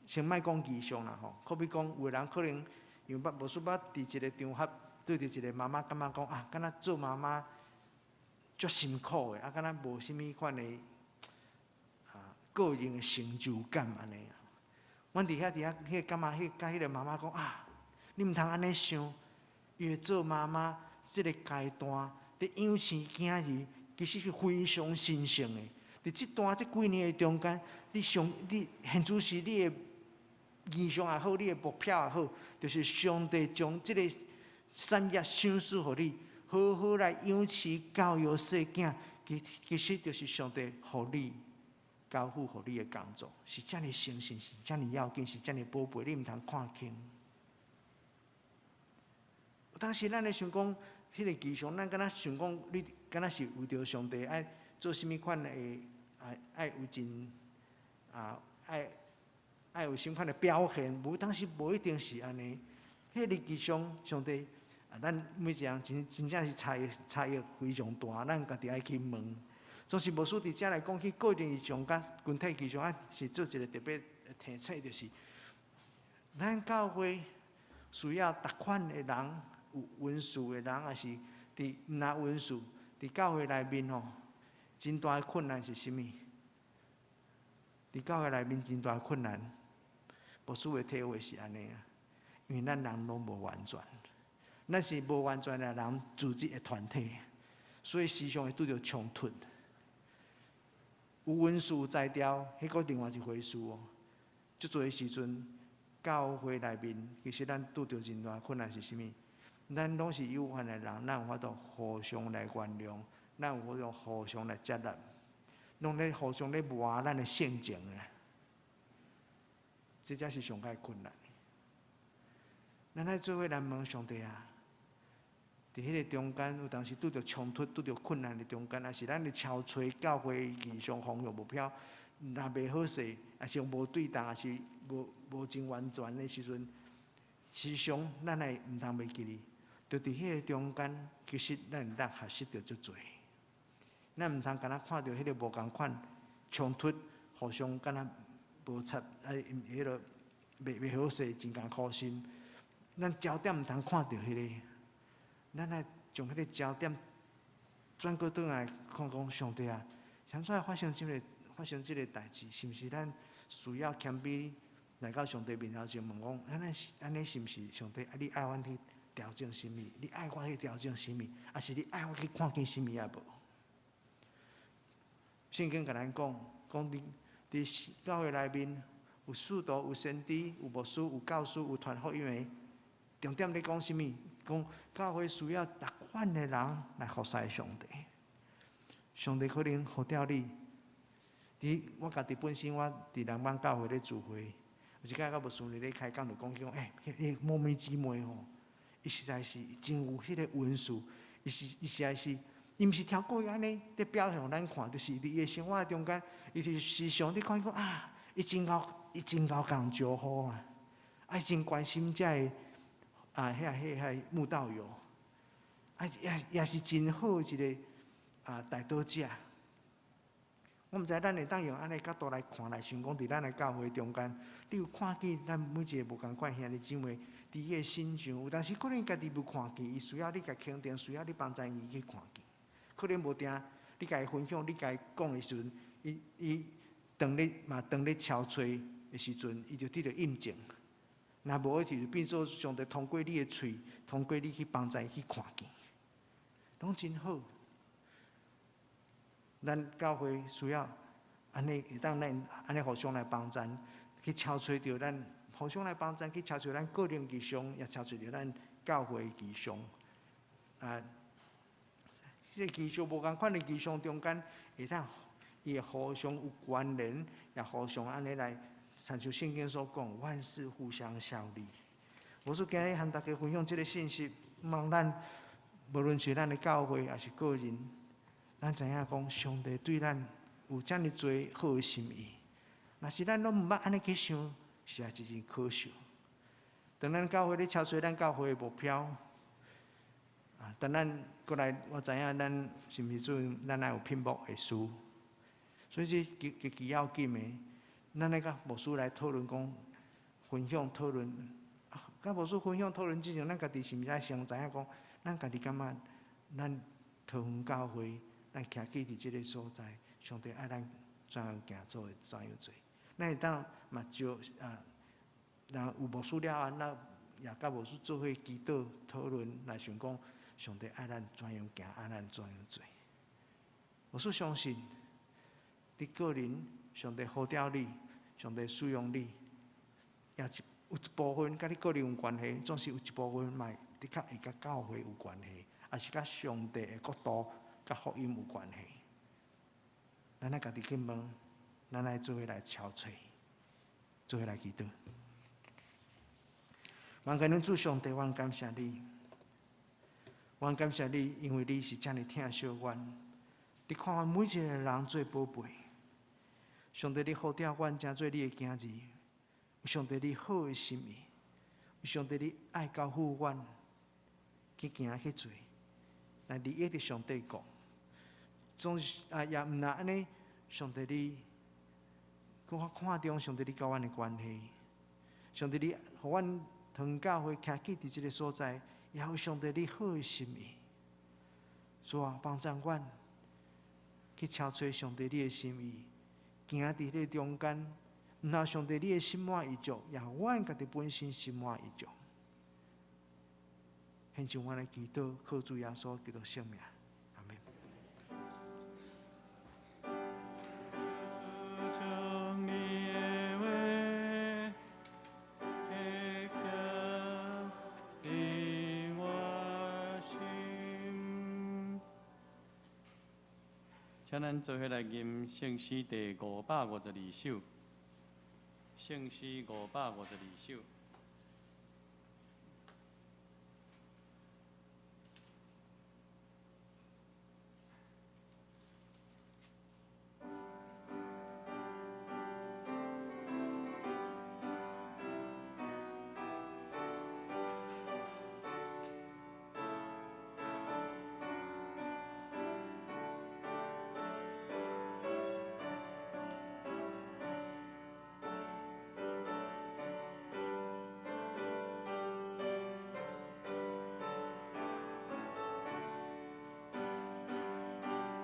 先莫讲异象啦吼。可比讲有个人可能因为无说捌伫一个场合对着一个妈妈，感觉讲敢若做妈妈足辛苦的，敢若无啥物款的个人的成就感安尼啊。阮伫遐迄个感觉，甲迄个妈妈讲你毋通安尼想，因为做妈妈即个阶段，伫养生囝儿，其实是非常神圣的。伫即几年的中间，你现主是你的意向也好，你的目标也好，就是上帝将即个产业赏赐互你，好好来养饲教育细囝，其实就是上帝互你。交付互你的工作是遮尔神圣，是遮尔要紧，是遮尔宝贝，你毋通看轻。有当时咱咧想讲，迄个异象，咱敢若想讲，你敢若是为着上帝爱做甚物款的爱有真爱有什款的表现，无当时无一定是安尼。迄个异象，上帝咱每一个人真正是差异非常大，咱家己爱去问。总是无输伫遮来讲起个人异象甲群体异象是做一个特别提醒，就是咱教会需要逐款的人，有文书的人，也是伫毋若文书，伫教会内面吼，真大的困难是啥物？伫教会内面真大的困难，牧师的体会是安尼啊，因为咱人拢无完全，咱是无完全的人组织的团体，所以时常会拄着冲突。有文书在调，迄个另外一回事哦。足多时阵，教会内面其实咱拄着真大困难是啥物？咱拢是有限的人，咱有法度互相来原谅，咱有法度互相来接纳，拢咧互相咧磨咱的性情啊。这才是上界困难。咱爱做伙来问上帝啊！伫迄个中间，有当时拄着冲突、拄着困难的中间，也是咱咧敲吹教会异象方向目标，若袂好势，也是无对当，也是无真完全的时阵，时常咱会毋通袂记哩。就伫迄个中间，其实咱学习着足多。咱毋通敢若看到迄个无共款冲突，互相敢若无插，迄个袂好势，真艰苦心。咱焦点毋通看到迄个。咱来将迄个焦点转过转来，看讲上帝啊，怎会发生即个代志？是毋是咱需要谦卑来到上帝面头前问讲，安尼是毋是上帝？你爱阮去调整啥物？你爱我去调整啥物？还是你爱我去看见啥物也无？圣经甲咱讲伫教会内面有使徒、有先知、有牧师、有教师、有传福音的，重点咧讲啥物？讲教会需要逐款的人来服侍上帝。上帝可能呼召你，我家己本身我伫人邦教会咧聚会，有一摆甲牧师咧开讲就讲，迄个某某姊妹吼，伊实在是真有迄个文书，伊实在是，伊毋是超过安尼咧表现咱看，就是伫伊的生活中间，伊是时常咧看讲啊，伊真够共人招呼啊，伊真关心遮个。迄慕道友，也是真好一个带导者。我毋知咱会当用安尼角度来看来想讲，伫咱的教会中间，你有看见咱每一个无共款兄弟姊妹伫伊的心上，有当时可能家己无看见，伊需要你甲肯定，需要你帮助伊去看见。可能无定，你甲伊分享，你甲伊讲的时阵，伊当咧敲吹的时阵，伊就得到印证。若无，就是变做上帝通过你的嘴，通过你去帮助伊去看见，拢真好。咱教会需要安尼，会当咱安尼互相来帮助，去敲吹着咱互相来帮助，去敲吹咱个人异象，也敲吹着咱教会异象。迄个异象无共款的异象中间，会当伊会互相有关联，也互相安尼来。参像圣经所讲，万事互相效力。我说今日和大家分享这个信息，望咱无论是咱的教会，还是个人，咱知影讲上帝对咱有遮尔多好的心意。若是咱拢毋捌安尼去想，实在是真可笑。当咱教会咧敲碎咱教会的目标，当咱过来，我知影咱是毋是准咱也有聘牧的事，所以这极其要紧的。咱咧甲牧师来讨论讲，分享讨论，甲牧师分享讨论之前，咱家己是毋是爱先知影讲，咱家己感觉，咱桃园教会，咱徛起伫即个所在，上帝爱咱怎样行做会怎样做。咱会当嘛就然后有牧师了后，咱也甲牧师做伙祈祷讨论来想讲，上帝爱咱怎样行，爱咱怎样做。牧师相信，你个人。上帝呼召你，上帝使用你，也有一部分甲你个人有关系，总是有一部分嘛，的确会甲教会有关系，也是甲上帝的国度、甲福音有关系。咱爱家己去问，咱爱做伙来敲吹，做伙来祈祷。愿感恩主上帝，愿感谢你，愿感谢你，因为你是遮尔疼惜阮，你看阮每一个人做宝贝。上帝，你呼召阮成做你的囝儿，上帝你好的心意，上帝你爱交付阮去行去做，来利益的上帝讲，总是也毋若安尼，上帝你，看中上帝你甲阮的关系，上帝你，互阮堂教会徛起伫即个所在，也有上帝你好的心意，主啊，帮助阮去敲找上帝你的心意，行伫迄中间，毋若上帝你的心满意足，也互阮家己本身心满意足。献上阮的祈祷，靠主耶稣基督圣名。请咱做伙来念圣诗第552首，圣诗552首。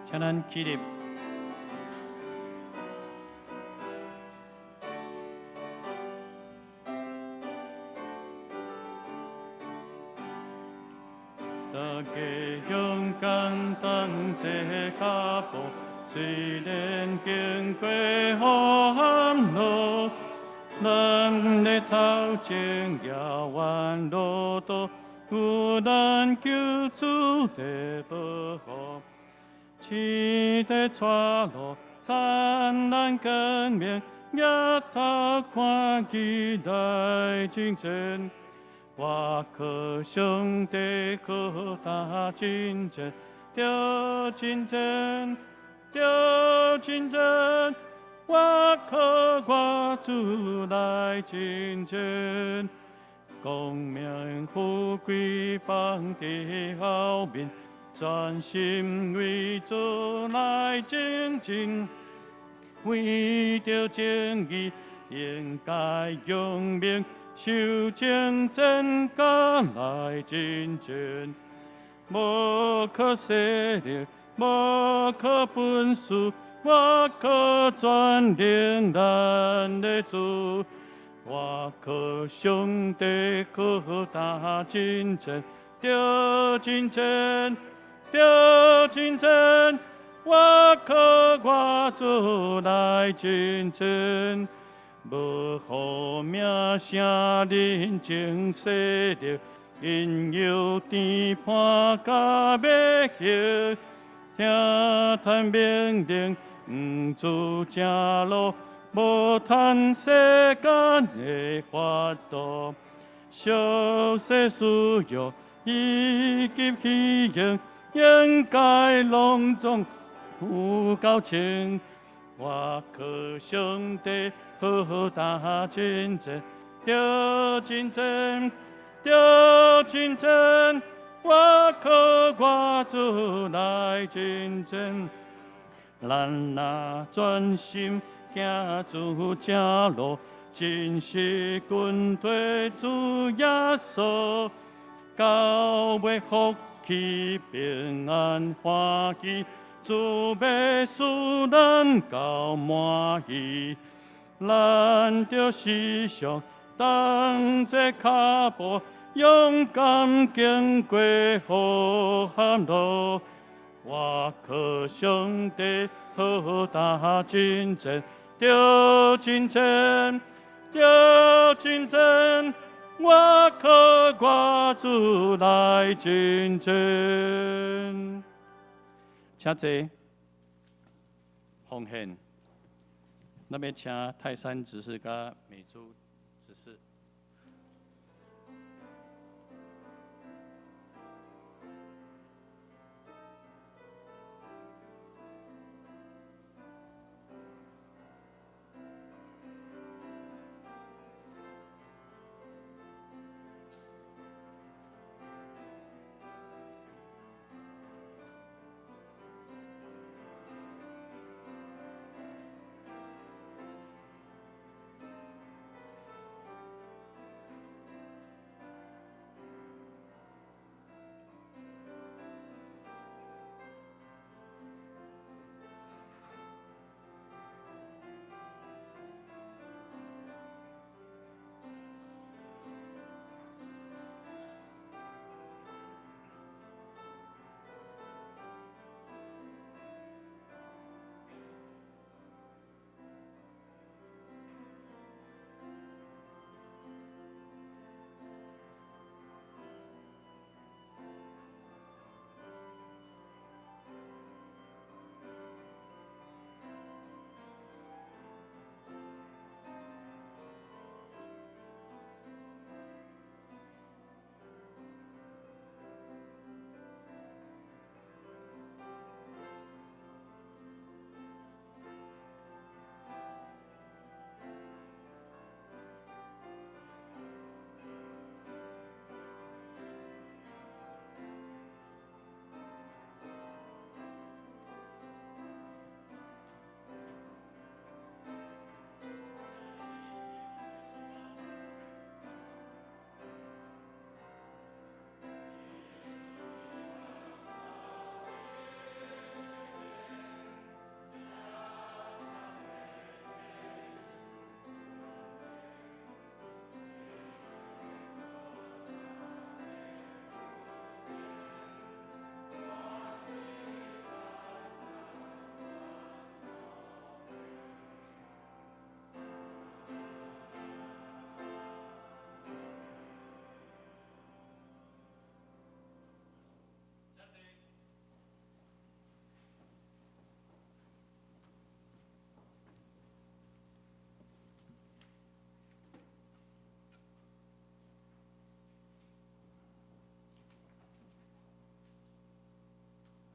请咱起立。大家勇敢同这脚步，虽然经过黑暗路，咱的头前遥远路途，有咱救主的保护。期待出路，灿烂光明，日头看期待精神。我靠上帝靠他真正，着真正，着真正。我靠我主来真正，光明富贵放在后面。全心为主来前进，为着正义应该用命，受精真甲来真正。无靠势力，无靠本事，我靠全能咱的主。我靠上帝靠他真正，着真正。着真正，我靠我主来真正，无好名声人情势力，因有天判甲要行，听叹命令，毋做正路，无叹世间的法度，俗世需要以及虚荣。应该隆重有交情，我靠上帝好他真正，着真正，着真正，我靠我主来真正。咱若专心行主正路，真是跟随主耶稣，到尾福。去平安欢喜，主要使咱到满意。咱着时常当这脚步，勇敢经过黑暗路。我靠上帝好他真正，着真正，着真正。我靠我主来真正，请坐，奉献。那边请泰山执事甲美珠执事。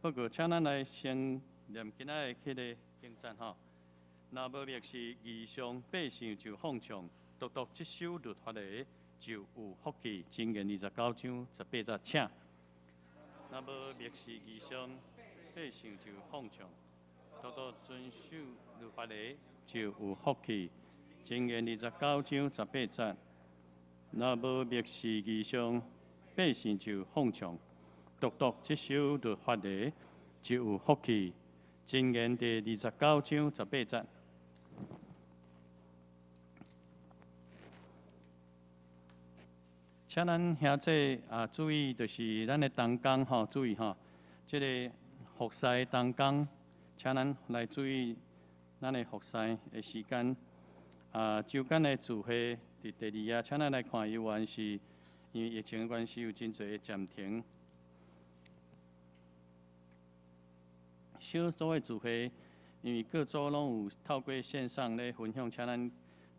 不过，请咱来先念今仔的迄个经赞吼。若无灭是义上百姓就放唱，独独这首律法的就有福气。箴言29章18节，请。若无灭是义上百姓就放唱，独独遵守律法的就有福气。箴言29章18节。若无灭是义上百姓就放唱，独独这首律法的就有福气。箴言第29章18节。请咱兄弟注意，就是咱的同工吼，注意吼，即个服侍同工，请咱来注意咱的服侍的时间。周间的聚会伫第2夜，请咱来看，游玩是因为疫情的关系，有真侪暂停。小组的聚会，因为各组拢有透过线上咧分享，请咱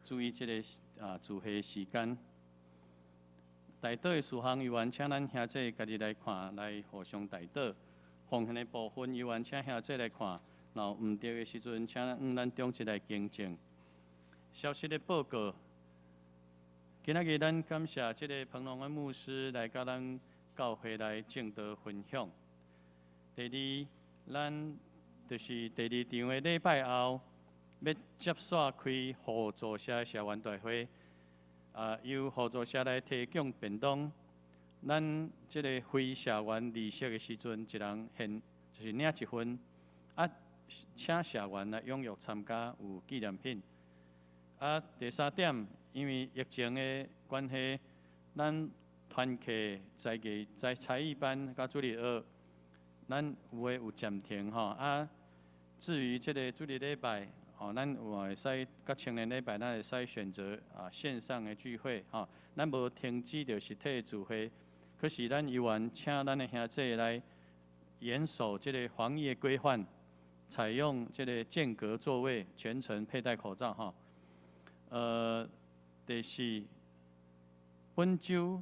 注意即个聚会的时间。代祷的事项游玩，请咱兄弟家己来看，来互相代祷。奉献的部分游玩，请兄弟来看，然后毋对的时阵，请咱中一来更正。消息的报告，今仔日咱感谢即个彭龙的牧师来甲咱教会来正道分享。第二，咱就是第2场的礼拜后，要接续开互助社社员大会。由互助社来提供便当，咱即个非社员离席的时阵，一人就是领1份，请社员来踊跃参加，有纪念品。第3点，因为疫情的关系，咱团课在才艺班甲主日学，咱有诶有暂停吼。至于即个主日礼拜，咱有会使甲青年礼拜，咱会使选择线上的聚会吼。咱无停止着实体的聚会，可是咱依然请咱的兄弟来严守即个防疫规范，采用即个间隔座位，全程佩戴口罩吼。第4，本周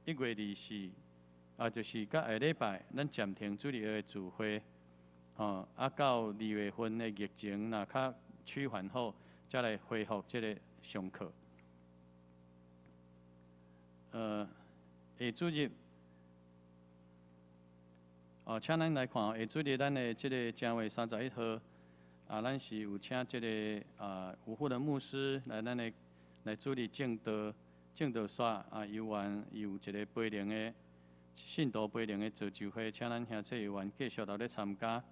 1月24，就是甲下礼拜，咱暂停主日的聚会，到2月份的疫情若较趋缓后，才来恢复即个上课。下主日，请咱来看下主日咱的即个正月31号。咱是有请即个五福的牧师来咱的来主理正道煞游玩有一个培灵的信徒培灵的造就会，请咱兄弟游玩继续来参加。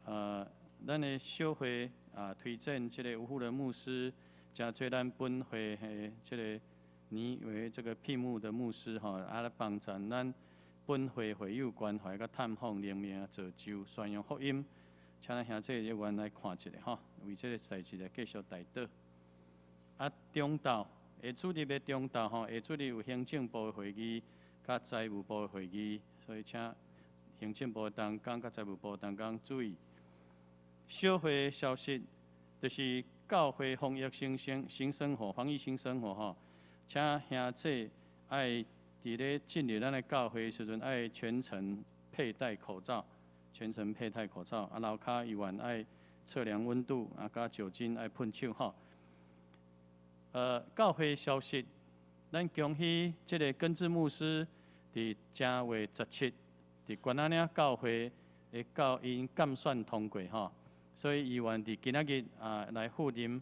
咱的小会推荐即个五福的牧师，加做咱本会的即个年为这个聘牧的牧师来帮助咱本会会友关怀甲探访灵命造就宣扬福音。请咱兄弟游玩来看一下吼，为这个代志来继续代祷。中昼下主日的中昼下主日有行政部的会议，甲财务部的会议，所以请行政部同工甲财务部同工注意。小会的消息就是教会防疫新生活，防疫新生活请兄弟爱伫咧进入咱的教会的时阵，爱全程佩戴口罩。全程佩戴口罩，楼骹依然爱测量温度，加酒精爱喷手吼。教会消息，咱恭喜即个根治牧师伫正月17，伫关仔岭教会的教因监选通过吼，所以依然伫今仔日来复任，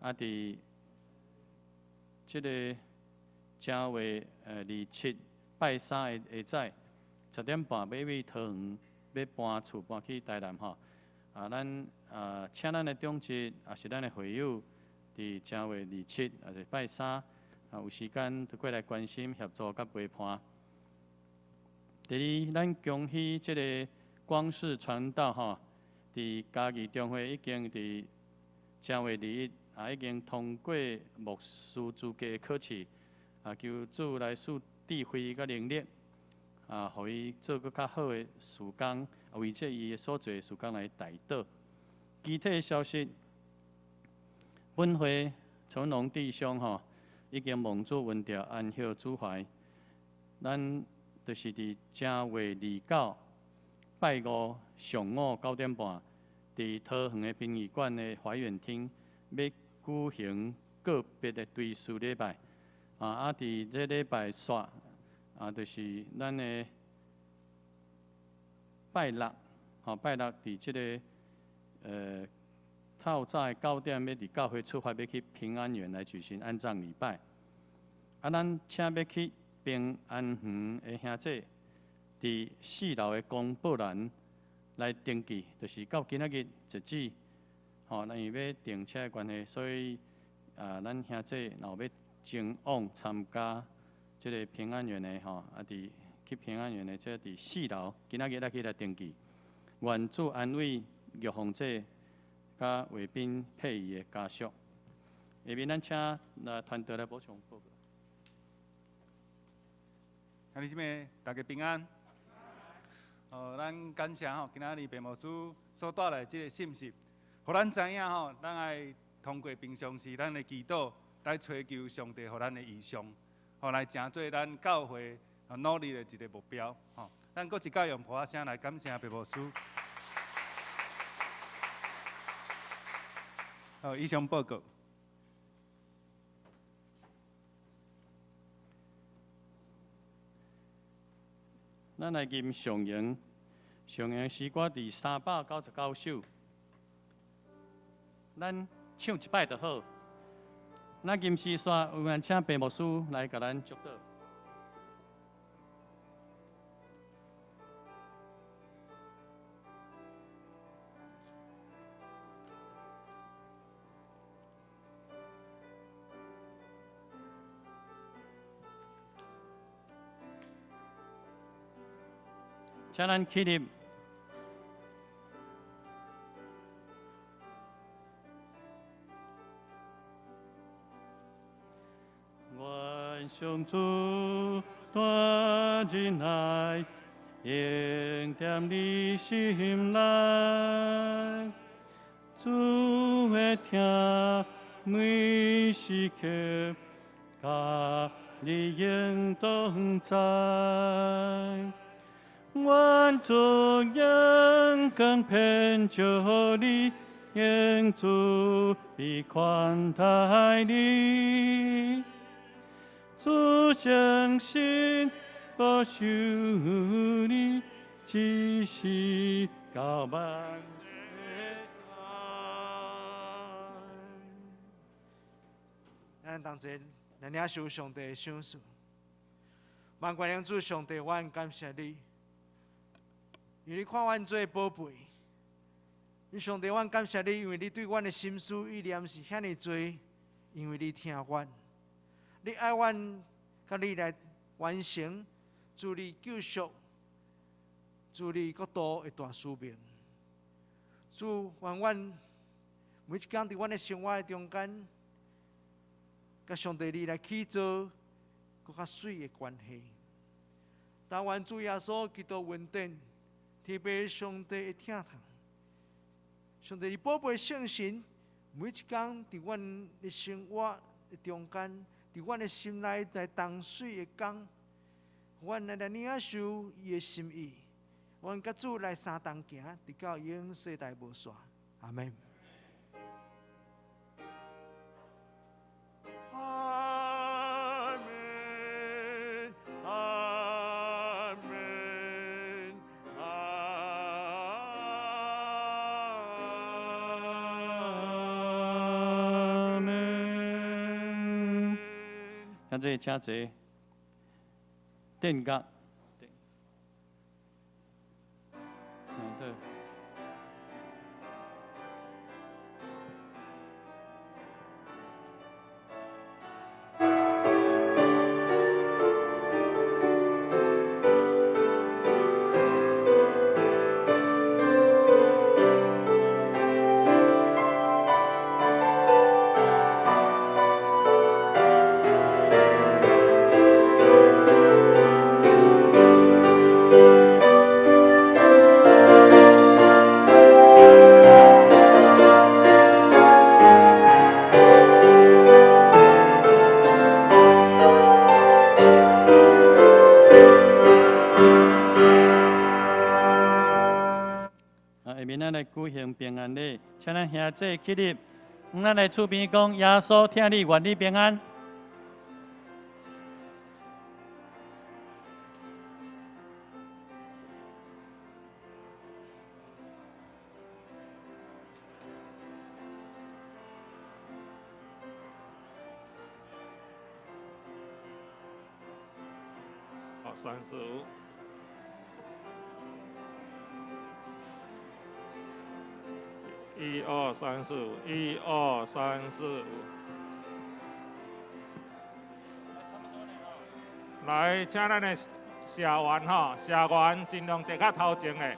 伫即个正月27拜3的下早10点半要去桃园。要搬厝搬去台南吼，咱请咱的中职是咱的会友，伫正月27是拜3，有时间就过来关心协助甲陪伴。第二，咱恭喜即个光世传道吼，伫嘉义中会已经伫正月21已经通过牧师资格考试，求主来赐智慧甲能力。互伊做搁较好的事工，为这伊所做的事工来代祷。具体的消息，本会从龙弟兄已经蒙主文调安息主怀，咱就是伫正月29拜五上午9点半，伫桃园的殡仪馆的怀远厅要举行个别的追思礼拜。伫这礼拜煞就是咱的拜六，拜六伫这个透早的9点，要伫教会出发，要去平安园来举行安葬礼拜。咱请要去平安园的兄弟，伫4楼的公布栏来登记，就是到今仔日截止。因为要订车的关系，所以咱兄弟若要前往参加这个平安园的伫去平安园的这伫4楼，今仔日去来登记。愿主安慰玉凤姐甲卫兵配仪的家属。下面咱请团队来补充报告。兄弟姊妹，大家平安。咱感谢今仔日白牧师所带来这个信息，互咱知影咱爱通过平常时咱的祈祷来追求上帝互咱的意向，来成做咱教会努力的一个目标。咱搁一届用普话声来感谢白牧师。以上报告。咱来吟上咏，上咏诗歌第399首，咱唱一摆就好。咱吟诗煞有缘请白牧师来甲咱祝祷。请咱起立。愿上主带进来，应踮你心内。主会听每时刻，甲你应当知。愿做阳光偏照你，应主必宽待你。主相信保守你，只是到万世咱同齐来领受上帝的赏赐。万关良主上帝，阮感谢你。因为你看阮做宝贝，你上帝，阮感谢你，因为你对阮的心思意念是遐尼多，因为你听阮，你爱阮，甲你来完成，助你救赎，助你国度的大使命。主，愿阮每一天伫阮的生活中间，甲上帝你来起造更较水的关系。但愿主耶稣基督稳定。特别上帝的疼痛，上帝的宝贝圣神，每一天伫阮的生活的中间，伫阮的心内来动水的工，阮来领受伊的心意，阮甲主来相同行，直到永世代无煞。阿门。现在请坐，殿角。对。下面咱来举行平安礼，请咱兄弟起立，咱来厝边讲，耶稣听你愿你平安。好，35。1、2、3、4、5，1、2、3、4、5。来，请咱的社员吼，社员尽量坐较头前的。